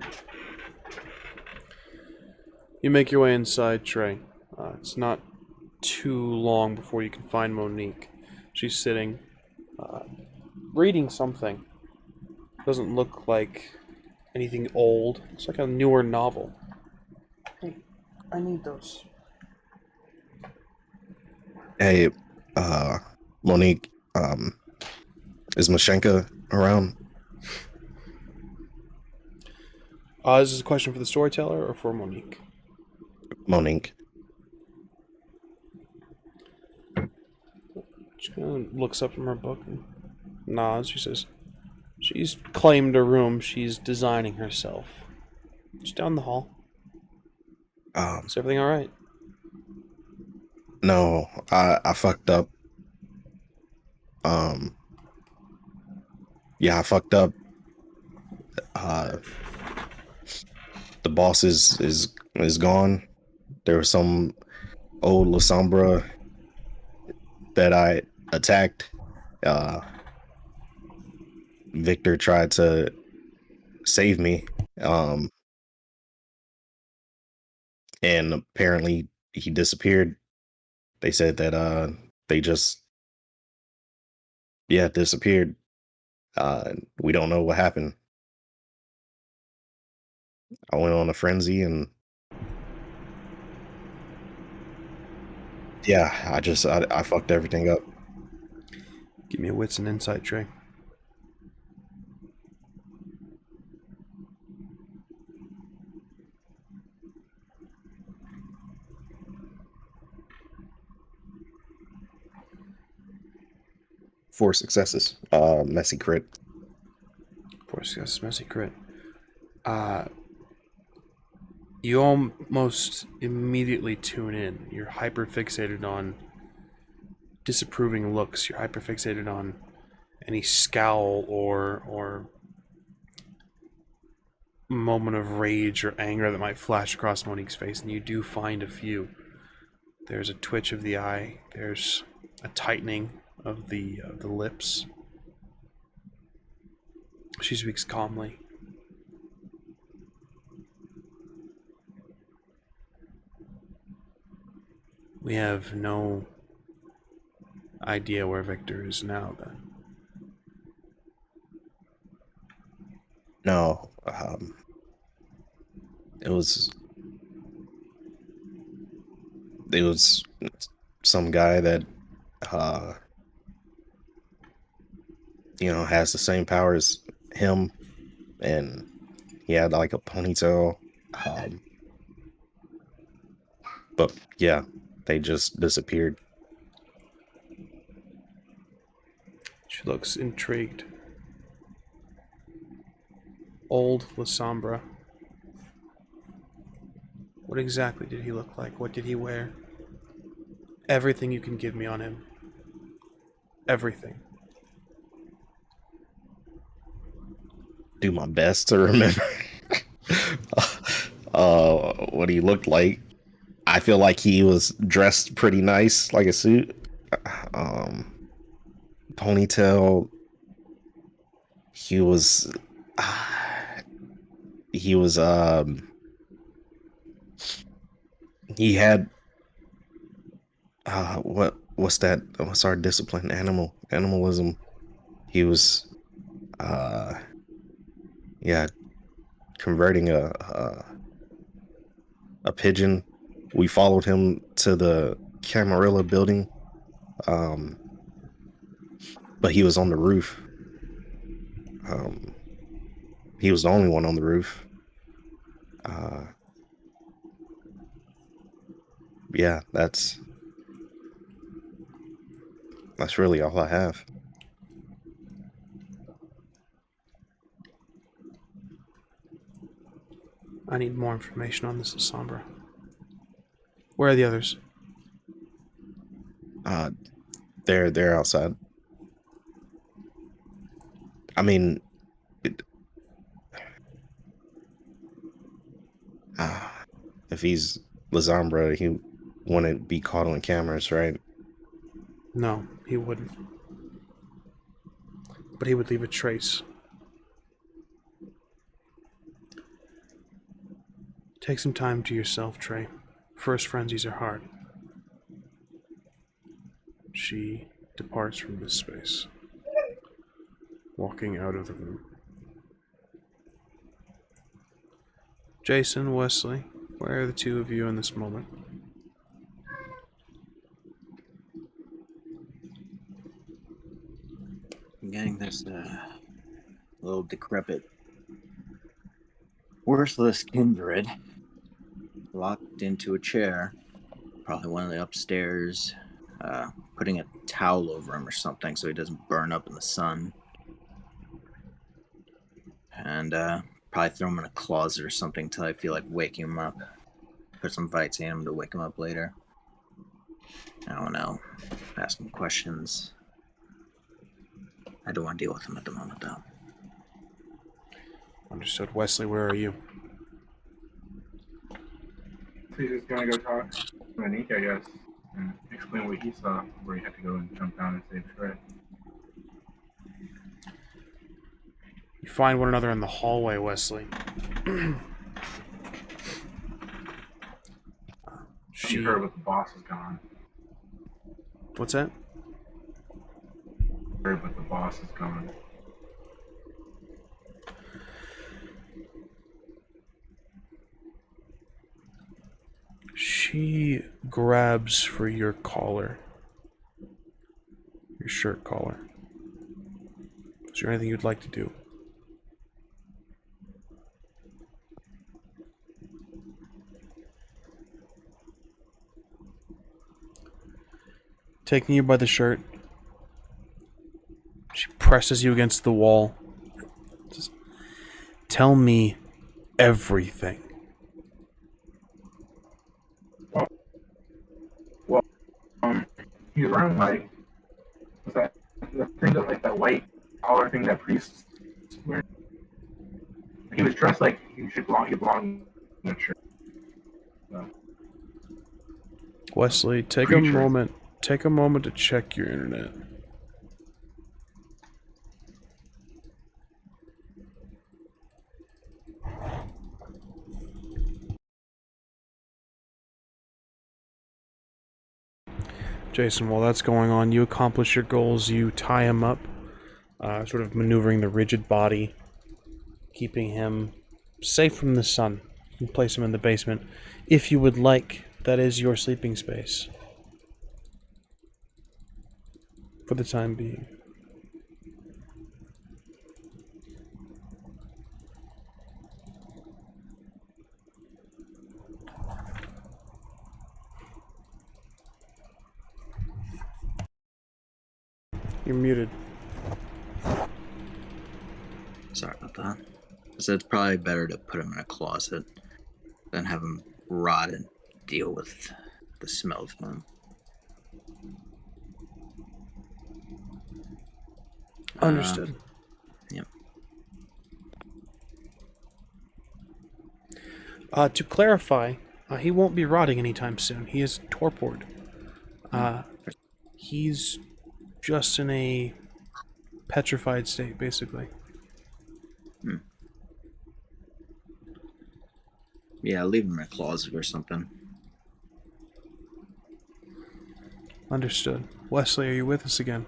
You make your way inside, Trey. It's not too long before you can find Monique. She's sitting, reading something. Doesn't look like anything old. It's like a newer novel. Hey, I need those. Hey, Monique, is Mashenka around? Is this a question for the storyteller or for Monique? Monique. She kind of looks up from her book and nods. She says, she's claimed a room she's designing herself. She's down the hall. Is everything alright? No, I fucked up. Yeah, I fucked up. The boss is gone. There was some old Lasombra that I attacked. Victor tried to save me. And apparently he disappeared. They said that they just disappeared. We don't know what happened. I went on a frenzy and I fucked everything up. Give me a wits and insight, Trey. 4 successes. Messy crit. 4 successes, messy crit. You almost immediately tune in. You're hyper fixated on disapproving looks. You're hyper fixated on any scowl or moment of rage or anger that might flash across Monique's face, and you do find a few. There's a twitch of the eye. There's a tightening of the lips. She speaks calmly. We have no idea where Victor is now, then. No, it was some guy that has the same power as him, and he had like a ponytail. But yeah, they just disappeared. She looks intrigued. Old Lasombra. What exactly did he look like? What did he wear? Everything you can give me on him. Everything. Do my best to remember what he looked like. I feel like he was dressed pretty nice, like a suit. Ponytail. He was he had what's that? What's our discipline? Animalism. He was converting a pigeon. We followed him to the Camarilla building, but he was on the roof. He was the only one on the roof. Yeah, that's really all I have. I need more information on this Lasombra. Where are the others? They're outside. I mean, if he's Lasombra, he wouldn't be caught on cameras, right? No, he wouldn't. But he would leave a trace. Take some time to yourself, Trey. First frenzies are hard. She departs from this space, walking out of the room. Jason, Wesley, where are the two of you in this moment? I'm getting this little decrepit, worthless kindred locked into a chair, probably one of the upstairs, putting a towel over him or something so he doesn't burn up in the sun. And probably throw him in a closet or something till I feel like waking him up. Put some VtM to wake him up later. I don't know. Ask him questions. I don't want to deal with him at the moment, though. Understood. Wesley, where are you? So he's just gonna go talk to Monique, I guess, and explain what he saw, where he had to go and jump down and save Trey. You find one another in the hallway, Wesley. She heard what the boss is gone. What's that? Heard what the boss is gone. She grabs for your collar. Your shirt collar. Is there anything you'd like to do? Taking you by the shirt, presses you against the wall. Just tell me everything. Well, he's wearing like, what's that? The thing that like that white collar thing that priests wear. He was dressed like he belonged in a church. So, Wesley, take a Preacher. moment. Take a moment to check your internet. Jason, while that's going on, you accomplish your goals. You tie him up, sort of maneuvering the rigid body, keeping him safe from the sun. You can place him in the basement if you would like. That is your sleeping space for the time being. You're muted. Sorry about that. So it's probably better to put him in a closet than have him rot and deal with the smell of him. Understood. Yep. To clarify, he won't be rotting anytime soon. He is torpored. He's just in a petrified state, basically. Yeah, leave him in a closet or something. Understood. Wesley, are you with us again?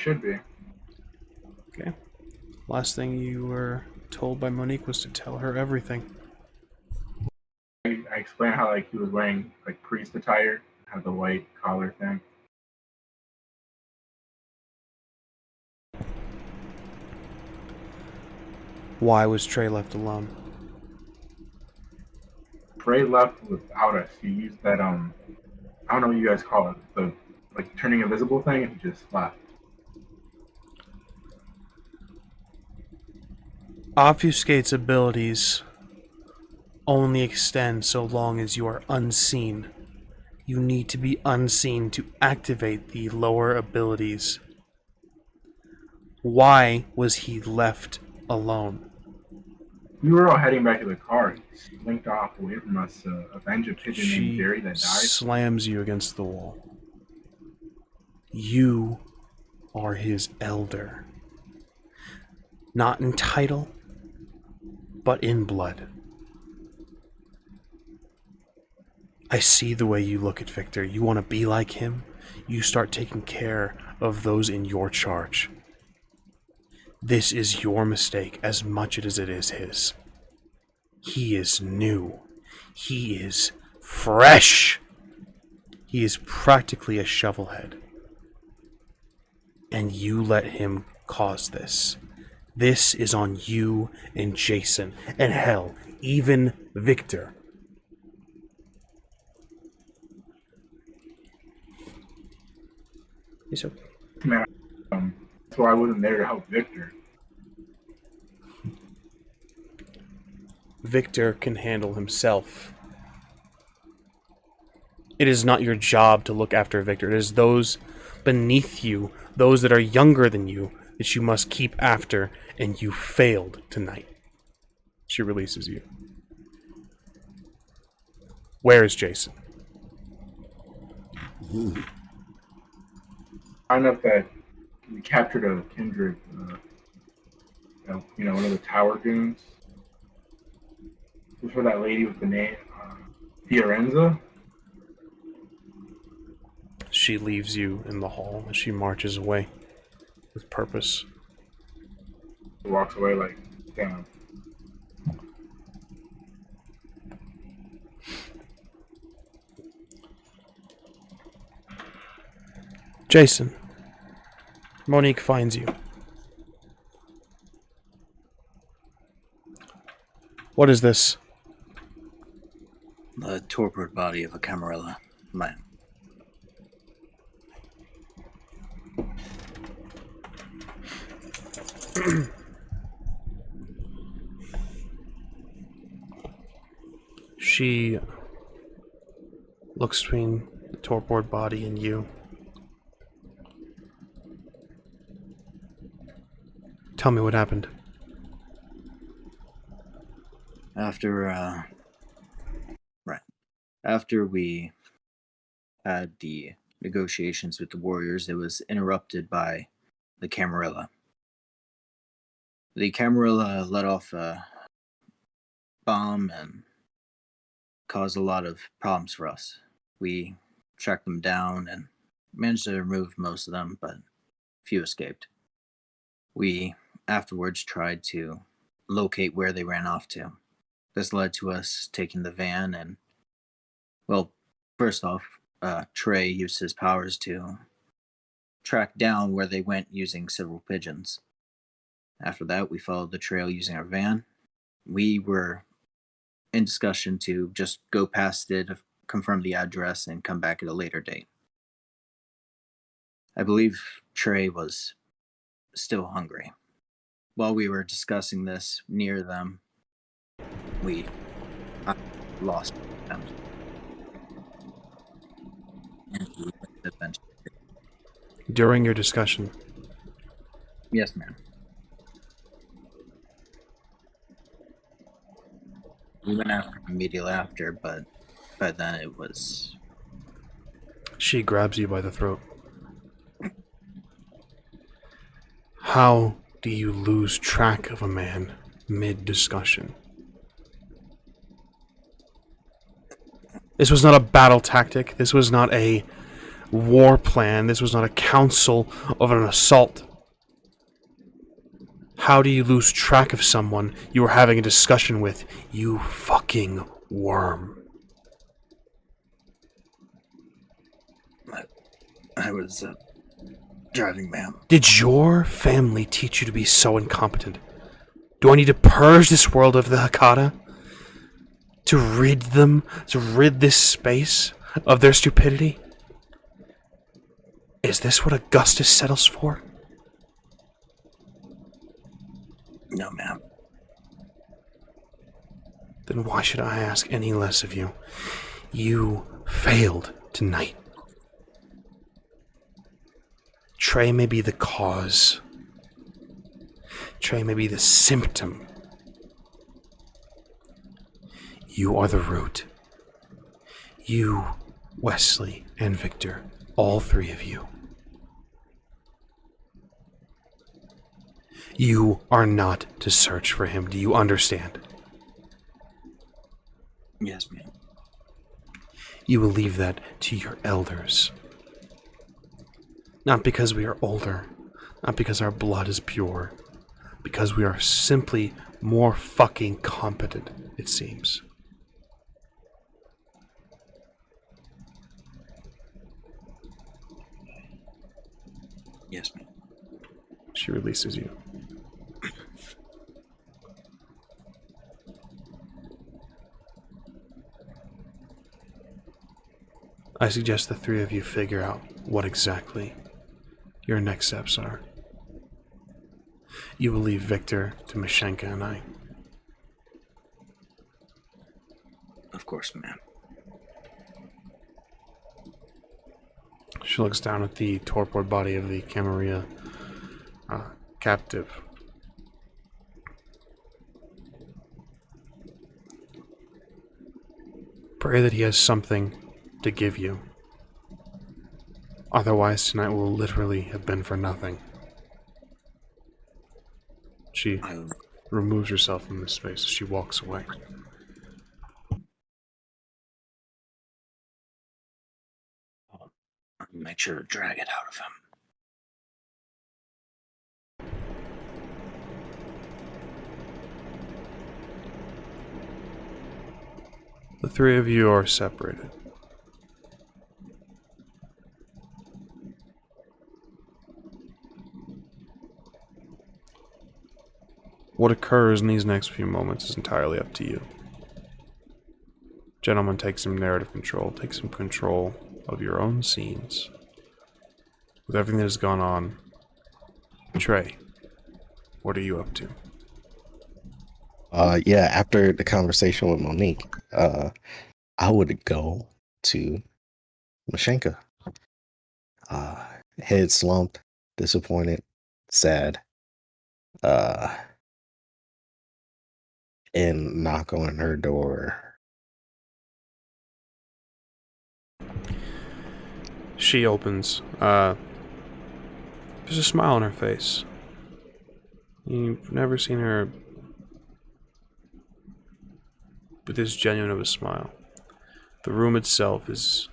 should be. Okay. Last thing you were told by Monique was to tell her everything. I explained how like he was wearing like priest attire, had the white collar thing. Why was Trey left alone? TREY left without us. He used that I don't know what you guys call it, the like turning invisible thing, and he just left. Obfuscate's abilities only extend so long as you are unseen. You need to be unseen to activate the lower abilities. Why was he left alone? We were all heading back to the car. He slinked off away from us to avenge a pigeon named She Jerry that died. slams you against the wall. You are his elder. Not in title, but in blood. I see the way you look at Victor. You want to be like him? You start taking care of those in your charge. This is your mistake as much as it is his. He is new. He is fresh. He is practically a shovelhead. And you let him cause this. This is on you and Jason, and hell, even Victor. He's okay. Man, that's why I wasn't there to help Victor. Victor can handle himself. It is not your job to look after Victor. It is those beneath you, those that are younger than you, that you must keep after, and you failed tonight. She releases you. Where is Jason? Find out that we captured a kindred, one of the tower goons. This was for that lady with the name Fiorenza. She leaves you in the hall as she marches away with purpose. He walks away like, damn. Jason, Monique finds you. What is this? The torpid body of a Camarilla man. She looks between the torpor body and you. Tell me what happened. After we had the negotiations with the warriors, it was interrupted by the Camarilla. The Camarilla let off a bomb and caused a lot of problems for us. We tracked them down and managed to remove most of them, but few escaped. We afterwards tried to locate where they ran off to. This led to us taking the van and, well, first off, TREY used his powers to track down where they went using several pigeons. After that, we followed the trail using our van. We were in discussion to just go past it, confirm the address, and come back at a later date. I believe TREY was still hungry. While we were discussing this near them, we lost them. And we eventually. During your discussion? Yes, ma'am. We went after him immediately after, but by then it was... She grabs you by the throat. How do you lose track of a man mid-discussion? This was not a battle tactic. This was not a war plan. This was not a council of an assault. How do you lose track of someone you were having a discussion with, you fucking worm? I was driving, ma'am. Did your family teach you to be so incompetent? Do I need to purge this world of the Hakata? To rid this space of their stupidity? Is this what Augustus settles for? No, ma'am. Then why should I ask any less of you? You failed tonight. TREY may be the cause. TREY may be the symptom. You are the root. You, Wesley, and Victor, all three of you. You are not to search for him. Do you understand? Yes, ma'am. You will leave that to your elders. Not because we are older, not because our blood is pure, because we are simply more fucking competent, it seems. Yes, ma'am. She releases you. I suggest the three of you figure out what exactly your next steps are. You will leave Victor to Mashenka and I. Of course, ma'am. She looks down at the torpor body of the Camarilla captive. Pray that he has something to give you. Otherwise, tonight will literally have been for nothing. She removes herself from this space as she walks away. Make sure to drag it out of him. The three of you are separated. What occurs in these next few moments is entirely up to you. Gentlemen, take some narrative control. Take some control of your own scenes. With everything that has gone on, TREY, What are you up to? Yeah, after the conversation with Monique, I would go to Mashenka. Head slumped, disappointed, sad, and knock on her door. She opens. There's a smile on her face. You've never seen her with this genuine of a smile. The room itself has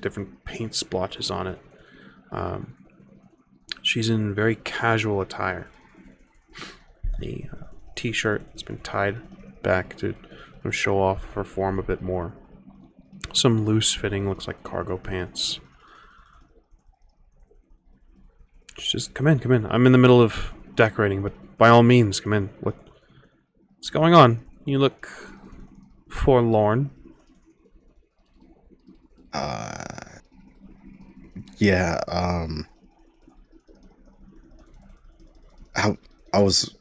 different paint splotches on it. She's in very casual attire. A t-shirt that's been tied back to show off her form a bit more. Some loose fitting, looks like cargo pants. Just come in. I'm in the middle of decorating, but by all means, come in. What's going on? You look forlorn. Yeah, I was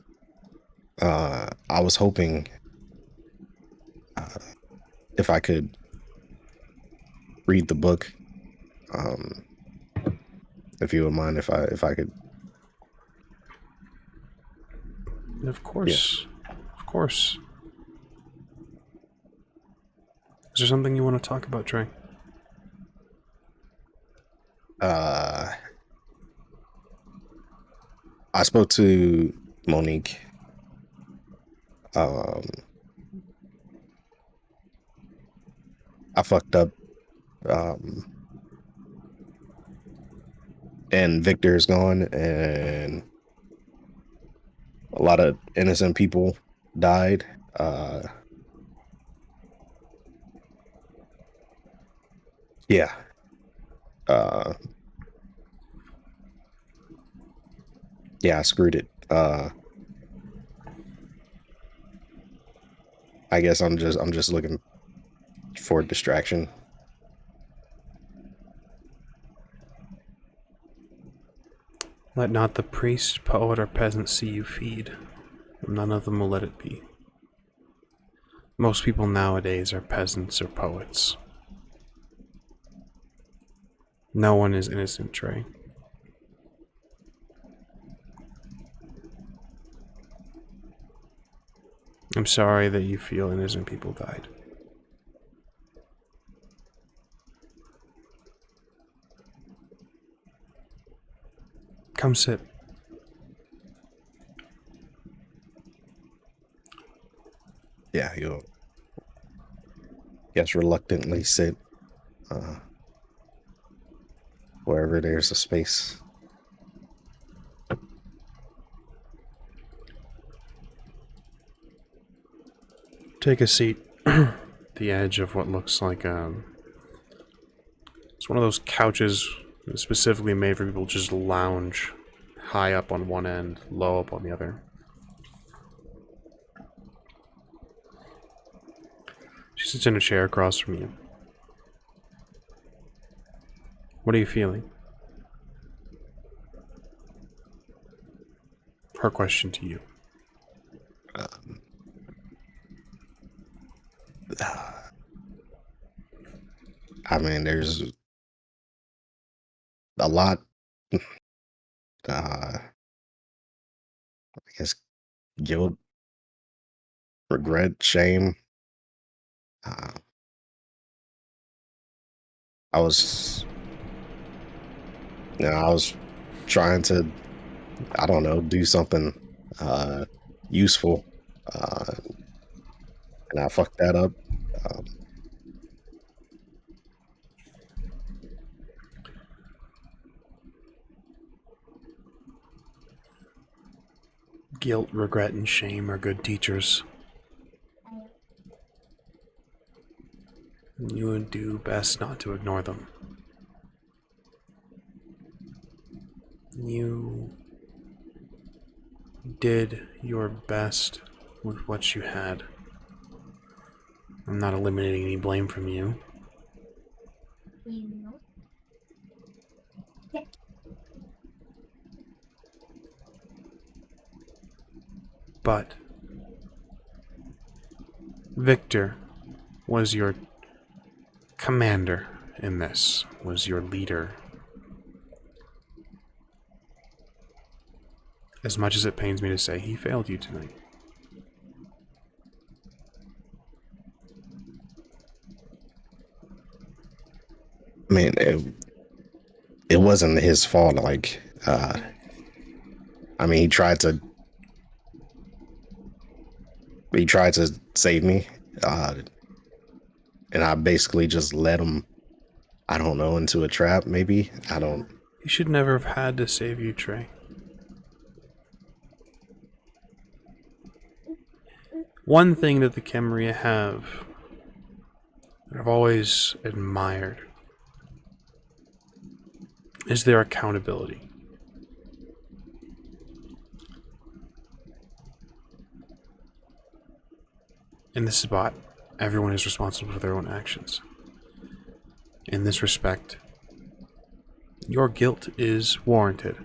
hoping if I could read the book. If you would mind, if I could. Of course. Yeah. Of course. Is there something you want to talk about, Trey? I spoke to Monique. I fucked up. And Victor's gone, and a lot of innocent people died. Yeah. Yeah, I screwed it. I guess I'm just looking for a distraction. Let not the priest, poet, or peasant see you feed. None of them will let it be. Most people nowadays are peasants or poets. No one is innocent, Trey. I'm sorry that you feel innocent people died. Come sit. Yeah, you'll guess reluctantly sit wherever there's a space. Take a seat. The edge of what looks like it's one of those couches specifically made for people to just lounge, high up on one end, low up on the other. She sits in a chair across from you. What are you feeling? Her question to you. I mean, there's a lot. I guess guilt, regret, shame. I was trying to, I don't know, do something useful, and I fucked that up. Guilt, regret, and shame are good teachers. You would do best not to ignore them. You did your best with what you had. I'm not eliminating any blame from you. But Victor was your commander in this, was your leader. As much as it pains me to say, he failed you tonight. I mean, it wasn't his fault. Like, I mean, he tried to save me, and I basically just led him, I don't know, into a trap. Maybe, I don't. He should never have had to save you, Trey. One thing that the Kemria have that I've always admired is their accountability. In this spot, everyone is responsible for their own actions. In this respect, your guilt is warranted.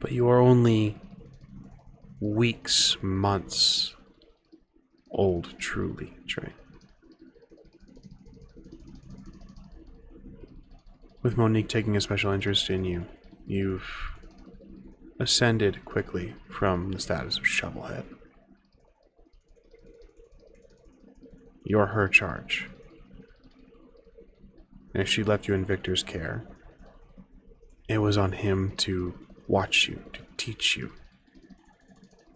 But you are only weeks, months old, truly, Trey. With Monique taking a special interest in you, you've ascended quickly from the status of shovelhead. You're her charge. And if she left you in Victor's care, it was on him to watch you, to teach you.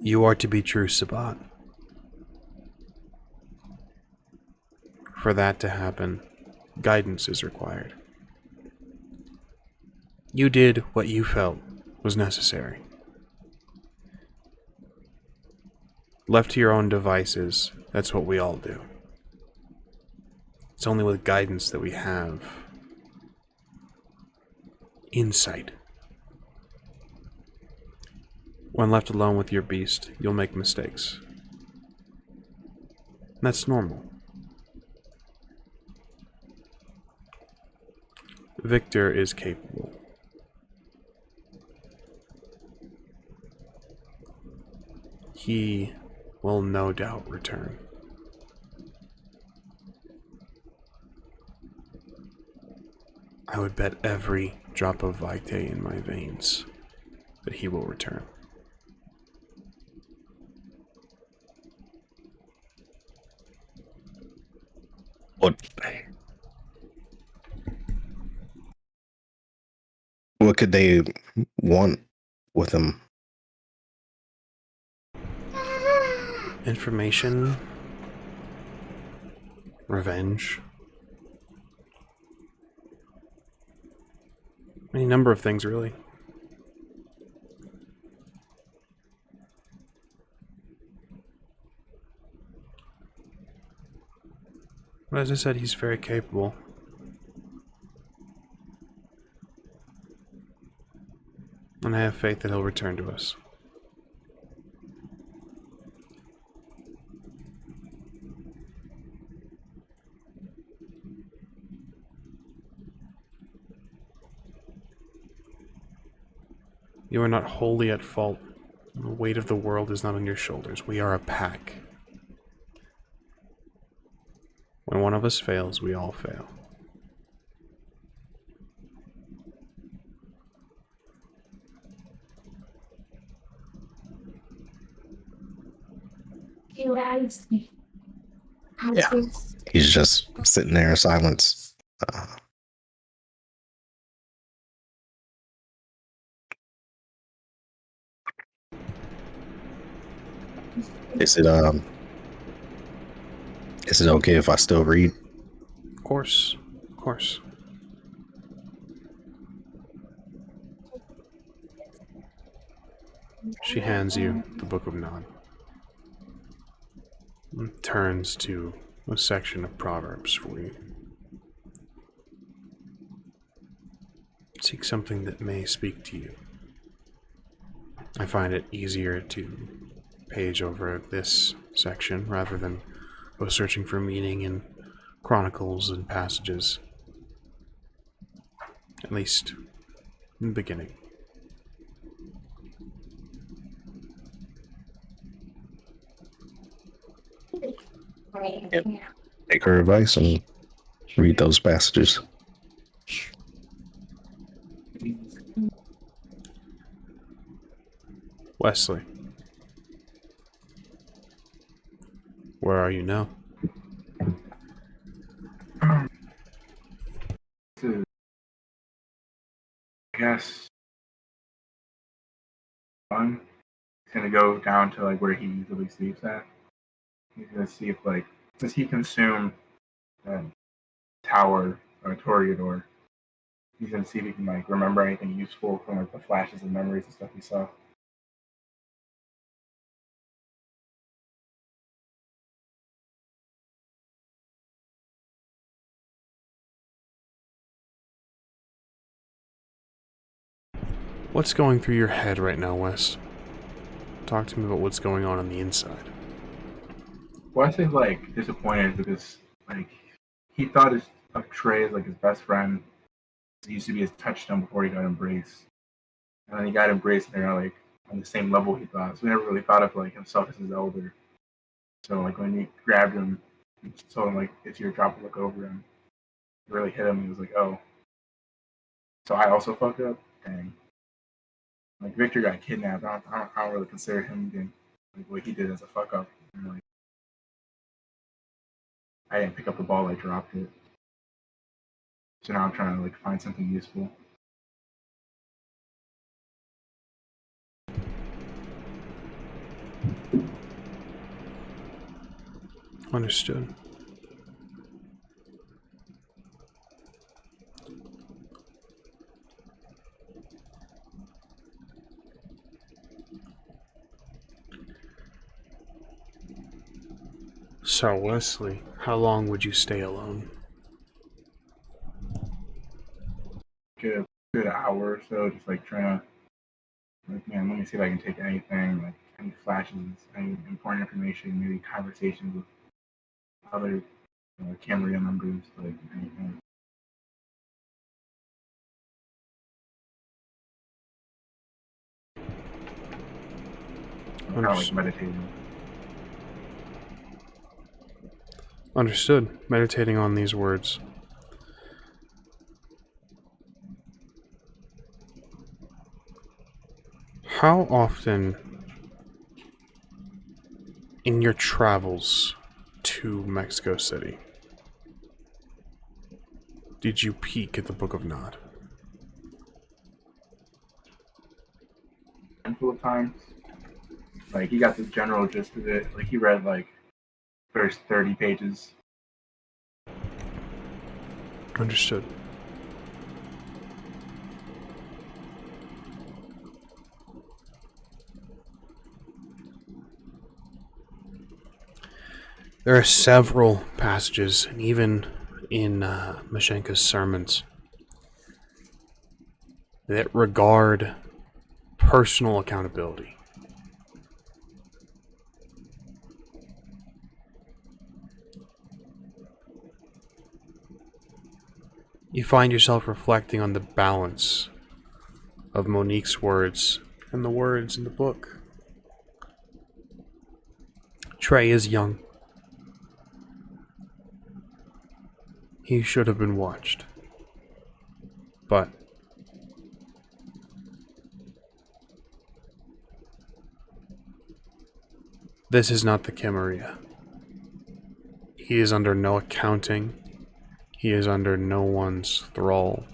You are to be true Sabbat. For that to happen, guidance is required. You did what you felt was necessary. Left to your own devices, that's what we all do. It's only with guidance that we have insight. When left alone with your beast, you'll make mistakes. That's normal. Victor is capable. He will no doubt return. I would bet every drop of vitae in my veins that he will return. What could they want with him? Information, revenge, any number of things, really. But as I said, he's very capable. And I have faith that he'll return to us. You are not wholly at fault. The weight of the world is not on your shoulders. We are a pack. When one of us fails, we all fail. Yeah. He's just sitting there in silence. Is it okay if I still read? Of course. Of course. She hands you the Book of Nod. And turns to a section of Proverbs for you. Seek something that may speak to you. I find it easier to page over this section rather than go searching for meaning in chronicles and passages. At least in the beginning. Yep. Take her advice and read those passages. Wesley, where are you now? I guess fun. He's gonna go down to like where he usually sleeps at. He's gonna see if like since he consumed that tower or Toreador, he's gonna see if he can like remember anything useful from like the flashes and memories and stuff he saw. What's going through your head right now, Wes? Talk to me about what's going on the inside. Wesley's like disappointed because like he thought of TREY as like his best friend. He used to be his touchstone before he got embraced. And then he got embraced and they're like on the same level he thought. So he never really thought of like himself as his elder. So like when he grabbed him and told him like it's your job to look over him, it really hit him. He was like, oh, so I also fucked up? Dang. Like Victor got kidnapped. I don't really consider him being like what he did as a fuck up. And, like, I didn't pick up the ball, I dropped it. So now I'm trying to like find something useful. Understood. So, Wesley, how long would you stay alone? Good hour or so, just like trying to like, man, let me see if I can take anything, like any flashes, any important information, maybe conversations with other Cameria members, like anything. Kind of like meditating. Understood. Meditating on these words. How often in your travels to Mexico City did you peek at the Book of Nod? A handful of times. Like he got the general gist of it. Like he read like first 30 pages. Understood. There are several passages, and even in Mashenka's sermons, that regard personal accountability. You find yourself reflecting on the balance of Monique's words and the words in the book. TREY is young. He should have been watched. But this is not the Camarilla. He is under no accounting. He is under no one's thrall.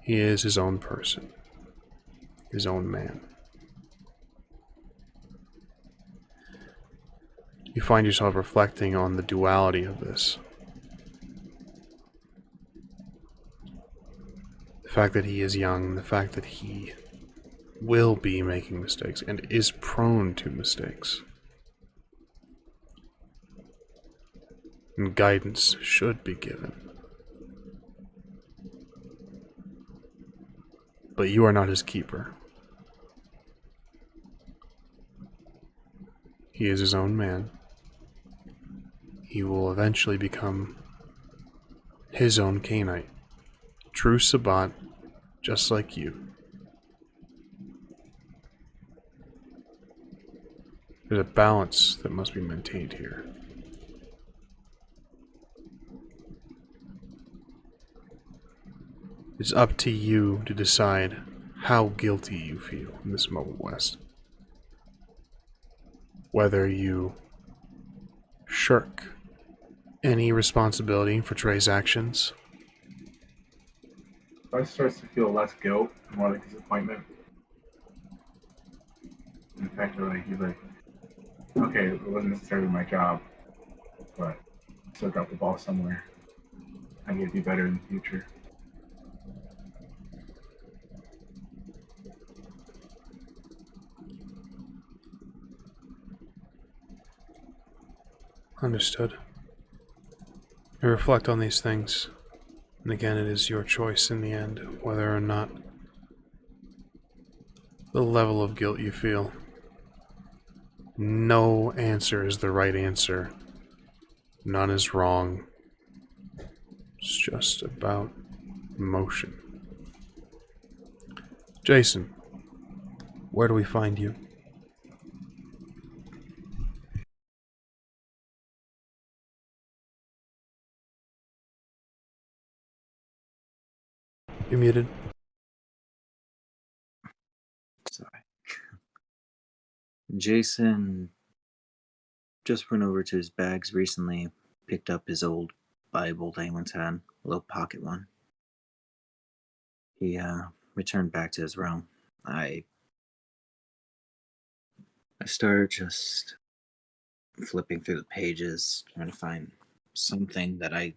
He is his own person. His own man. You find yourself reflecting on the duality of this. The fact that he is young, the fact that he will be making mistakes and is prone to mistakes. And guidance should be given. But you are not his keeper. He is his own man. He will eventually become his own Cainite. True Sabbat, just like you. There's a balance that must be maintained here. It's up to you to decide how guilty you feel in this moment, West. Whether you shirk any responsibility for Trey's actions. I starts to feel less guilt, more like disappointment. In fact, he's like, okay, it wasn't necessarily my job, but I still dropped the ball somewhere. I need to be better in the future. Understood. You reflect on these things, and again, it is your choice in the end whether or not the level of guilt you feel. No answer is the right answer. None is wrong. It's just about emotion. Jason, where do we find you? You're muted. Sorry. Jason just went over to his bags recently, picked up his old Bible that he once had, a little pocket one. He returned back to his room. I started just flipping through the pages, trying to find something that I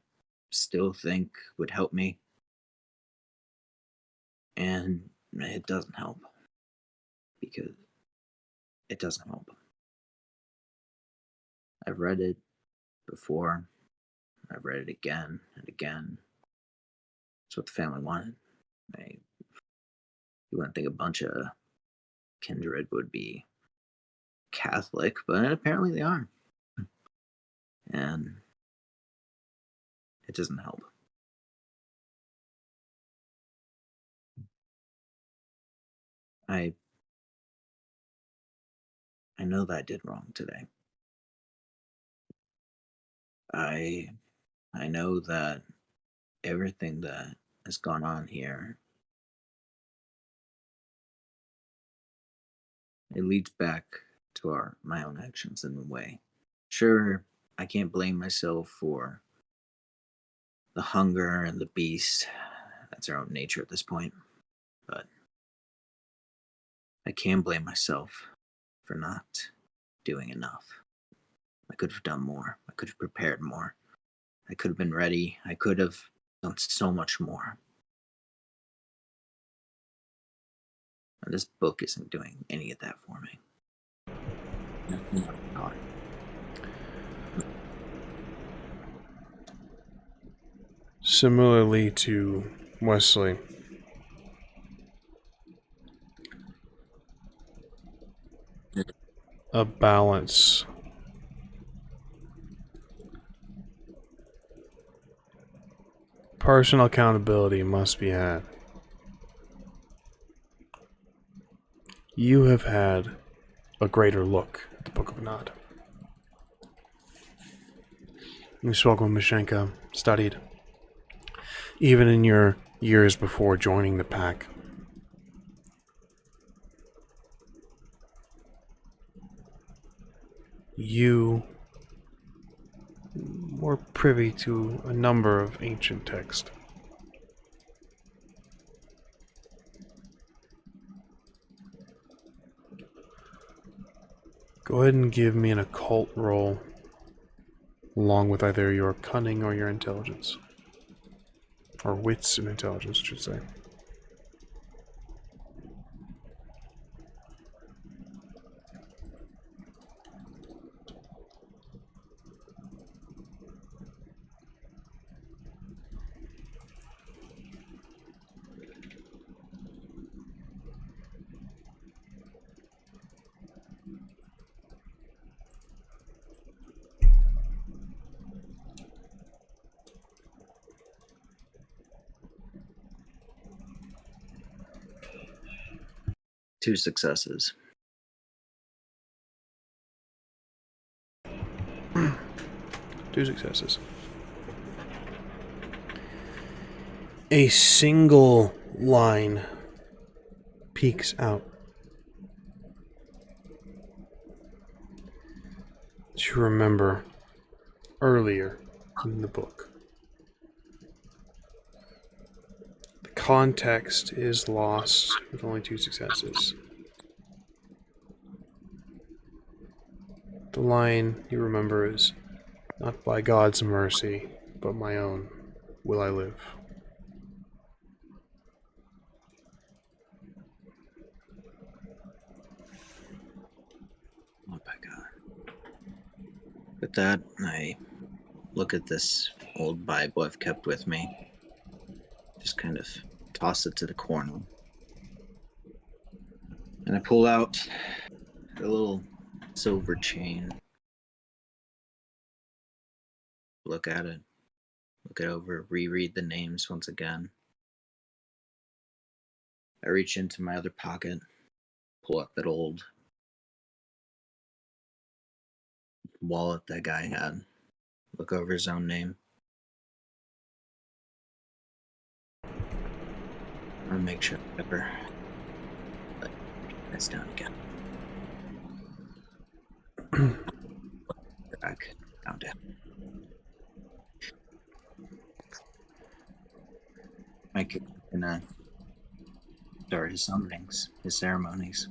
still think would help me. And it doesn't help. Because it doesn't help. I've read it before. I've read it again and again. It's what the family wanted. You wouldn't think a bunch of kindred would be Catholic, but apparently they are. And it doesn't help. I know that I did wrong today. I know that everything that has gone on here, it leads back to my own actions in a way. Sure, I can't blame myself for the hunger and the beast. That's our own nature at this point. But I can blame myself for not doing enough. I could have done more. I could have prepared more. I could have been ready. I could have done so much more. And this book isn't doing any of that for me. Not at all. Similarly to Wesley, a balance. Personal accountability must be had. You have had a greater look at the Book of Nod. You spoke with Mishenka, studied. Even in your years before joining the pack. You were privy to a number of ancient texts. Go ahead and give me an occult roll, along with either your cunning or your intelligence. Or wits and intelligence, I should say. Two successes. 2 successes. A single line peeks out. To remember earlier in the book. The context is lost with only 2 successes. The line you remember is, "Not by God's mercy, but my own, will I live." Oh my God. With that, I look at this old Bible I've kept with me. Just kind of toss it to the corner. And I pull out a little silver chain. Look at it. Look it over. Reread the names once again. I reach into my other pocket. Pull out that old wallet that guy had. Look over his own name. I'll make sure I never let this down again. Back. Found it. Mike can start his summonings, his ceremonies.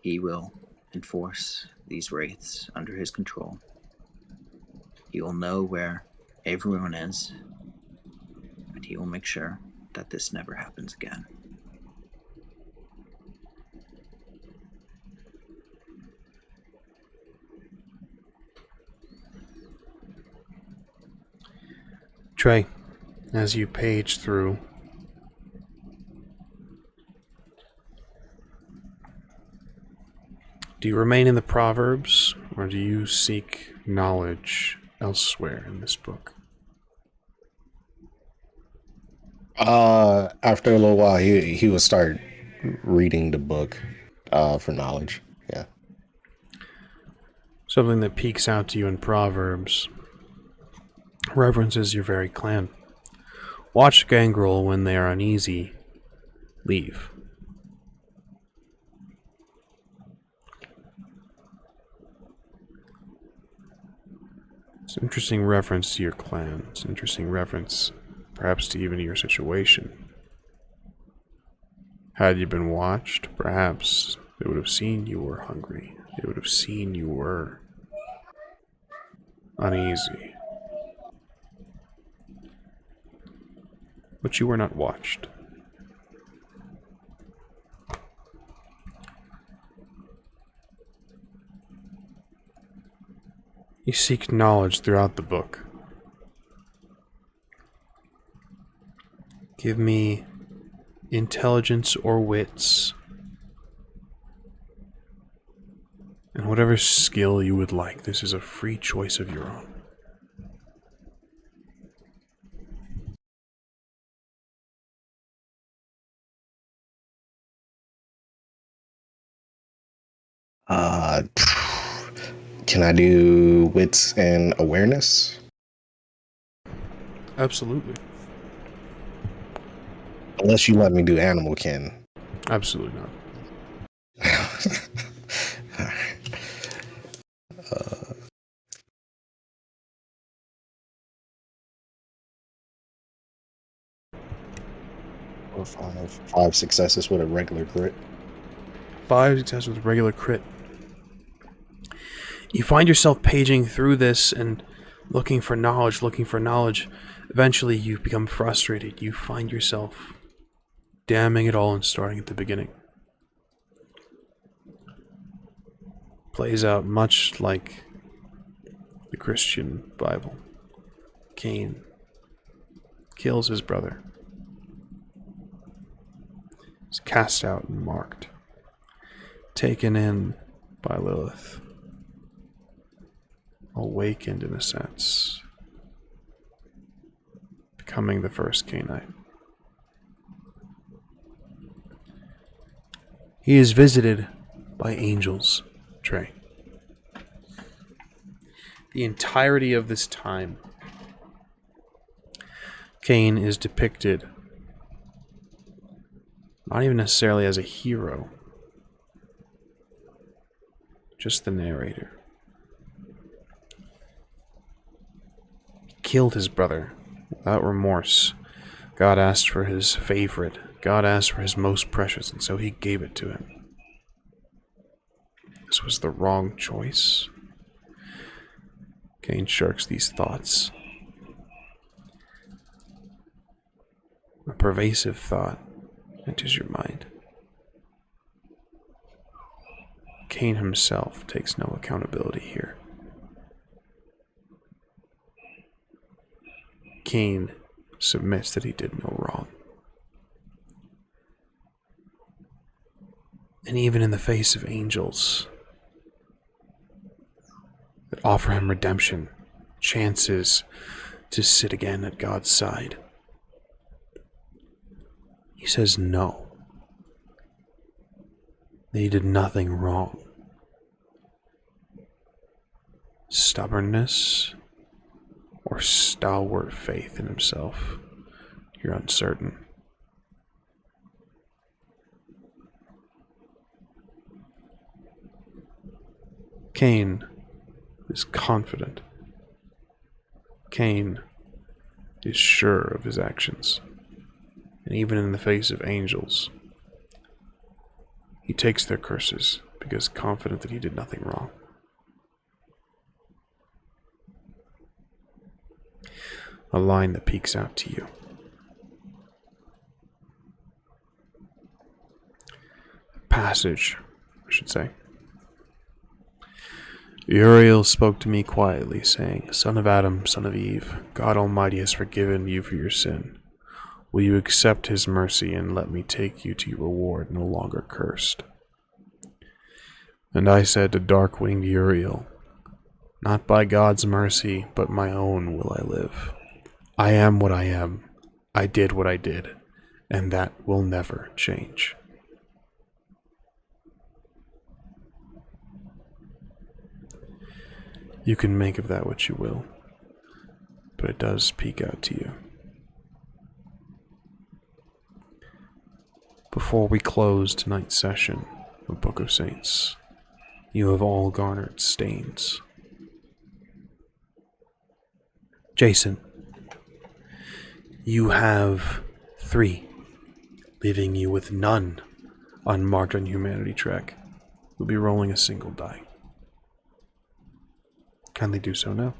He will enforce these wraiths under his control. He will know where everyone is, and he will make sure that this never happens again. Trey, as you page through, do you remain in the Proverbs, or do you seek knowledge elsewhere in this book? After a little while, he would start reading the book for knowledge. Yeah. Something that peeks out to you in Proverbs references your very clan. Watch Gangrel when they are uneasy. Leave. It's an interesting reference to your clan. It's an interesting reference, perhaps to even your situation. Had you been watched, perhaps they would have seen you were hungry. They would have seen you were uneasy. But you were not watched. You seek knowledge throughout the book. Give me intelligence or wits, and whatever skill you would like. This is a free choice of your own. Can I do wits and awareness? Absolutely. Unless you let me do animal kin. Absolutely not. Five successes with a regular crit. 5 successes with regular crit. You find yourself paging through this and looking for knowledge, Eventually you become frustrated. You find yourself damning it all and starting at the beginning. Plays out much like the Christian Bible. Cain kills his brother. Is cast out and marked. Taken in by Lilith. Awakened in a sense. Becoming the first Cainite. He is visited by angels, Trey. the entirety of this time, Cain is depicted not even necessarily as a hero, just the narrator. He killed his brother without remorse. God asked for his favorite. God asked for his most precious, and so he gave it to him. This was the wrong choice. Cain shirks these thoughts. A pervasive thought enters your mind. Cain himself takes no accountability here. Cain submits that he did no wrong. And even in the face of angels that offer him redemption, chances to sit again at God's side, he says no. That he did nothing wrong. Stubbornness or stalwart faith in himself, you're uncertain. Cain is confident. Cain is sure of his actions. And even in the face of angels, he takes their curses because confident that he did nothing wrong. A line that peeks out to you. Passage, I should say. Uriel spoke to me quietly, saying, Son of Adam, son of Eve, God Almighty has forgiven you for your sin. Will you accept his mercy and let me take you to your reward, no longer cursed? And I said to dark-winged Uriel, Not by God's mercy, but my own will I live. I am what I am. I did what I did, and that will never change. You can make of that what you will, but it does peek out to you. Before we close tonight's session of Book of Saints, you have all garnered stains. Jason, you have 3, leaving you with none unmarked on Humanity track. You'll be rolling a single die. Kindly do so now.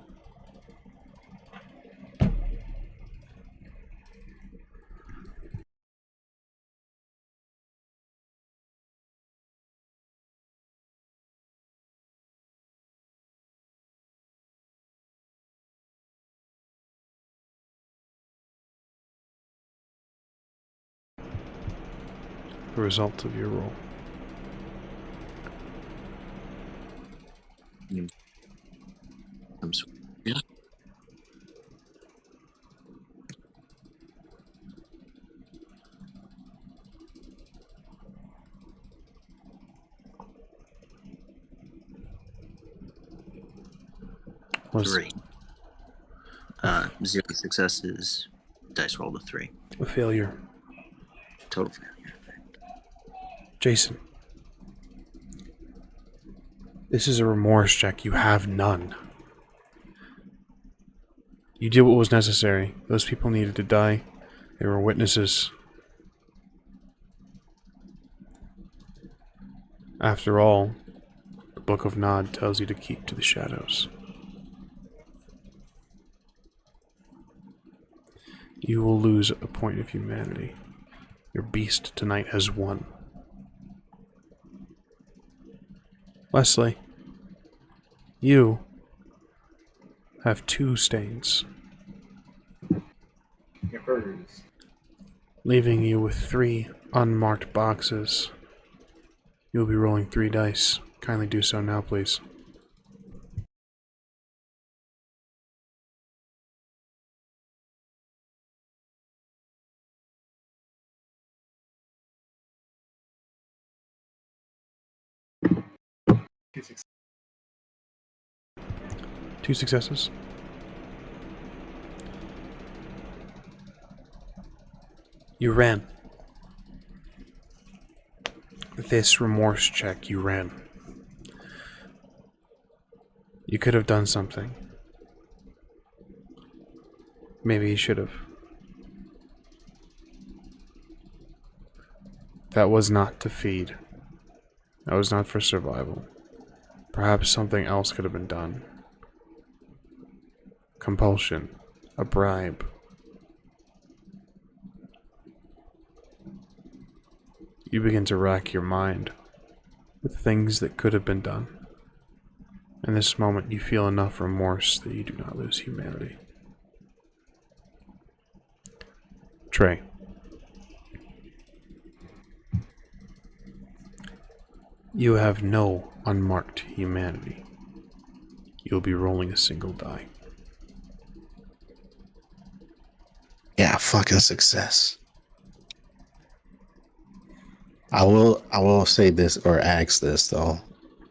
The result of your roll. I'm sorry. Was 3. 0 successes. Dice rolled a 3. a failure. Total failure. Jason, this is a remorse check. You have none. You did what was necessary. Those people needed to die. They were witnesses. After all, the Book of Nod tells you to keep to the shadows. You will lose a point of humanity. Your beast tonight has won. Wesley, you have 2 stains, It hurts. leaving you with 3 unmarked boxes. You'll be rolling 3 dice. Kindly do so now, please. 2 successes. You ran. With this remorse check, you ran. You could have done something. Maybe you should have. That was not to feed. That was not for survival. Perhaps something else could have been done. Compulsion. A bribe. You begin to rack your mind with things that could have been done. In this moment, you feel enough remorse that you do not lose humanity. TREY. You have no unmarked humanity. You'll be rolling a single die. Yeah, fucking success. I will say this or ask this though,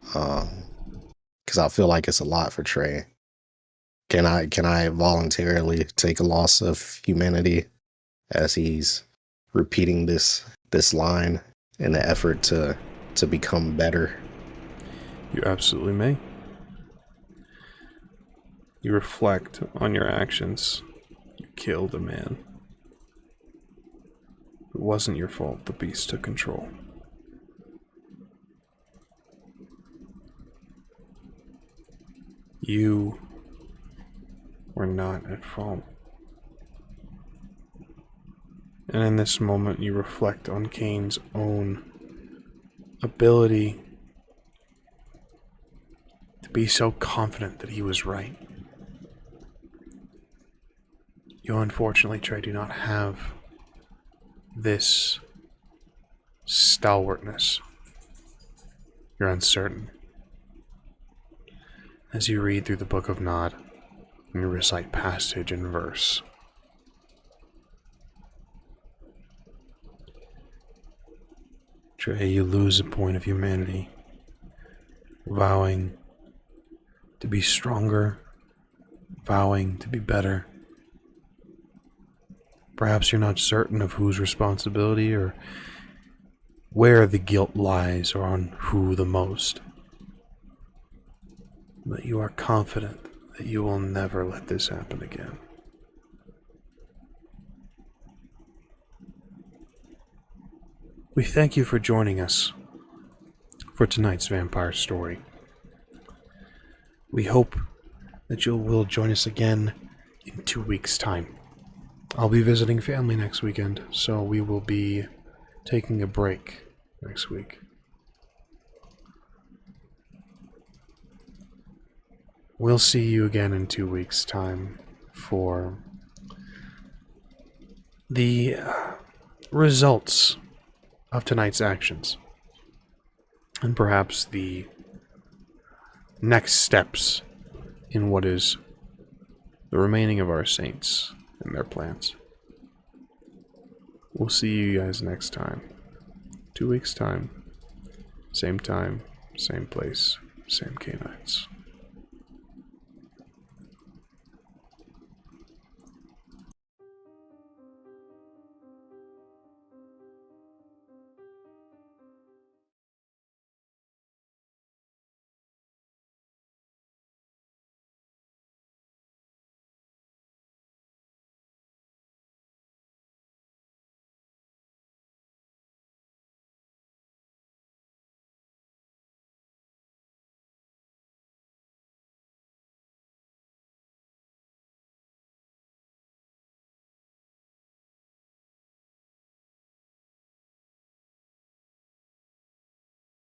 because I feel like it's a lot for TREY. Can I voluntarily take a loss of humanity as he's repeating this line in the effort to become better? You absolutely may. You reflect on your actions. You killed a man. It wasn't your fault the beast took control. You were not at fault. And in this moment, you reflect on Cain's own ability to be so confident that he was right. You unfortunately, TREY, do not have this stalwartness. You're uncertain. As you read through the Book of Nod, and you recite passage and verse, TREY, you lose a point of humanity, vowing to be stronger, vowing to be better. Perhaps you're not certain of whose responsibility or where the guilt lies or on who the most. But you are confident that you will never let this happen again. We thank you for joining us for tonight's vampire story. We hope that you will join us again in 2 weeks' time. I'll be visiting family next weekend, so we will be taking a break next week. We'll see you again in 2 weeks' time for the results of tonight's actions, and perhaps the next steps in what is the remaining of our saints and their plans. We'll see you guys next time. 2 weeks' time, same time, same place, same Cainites.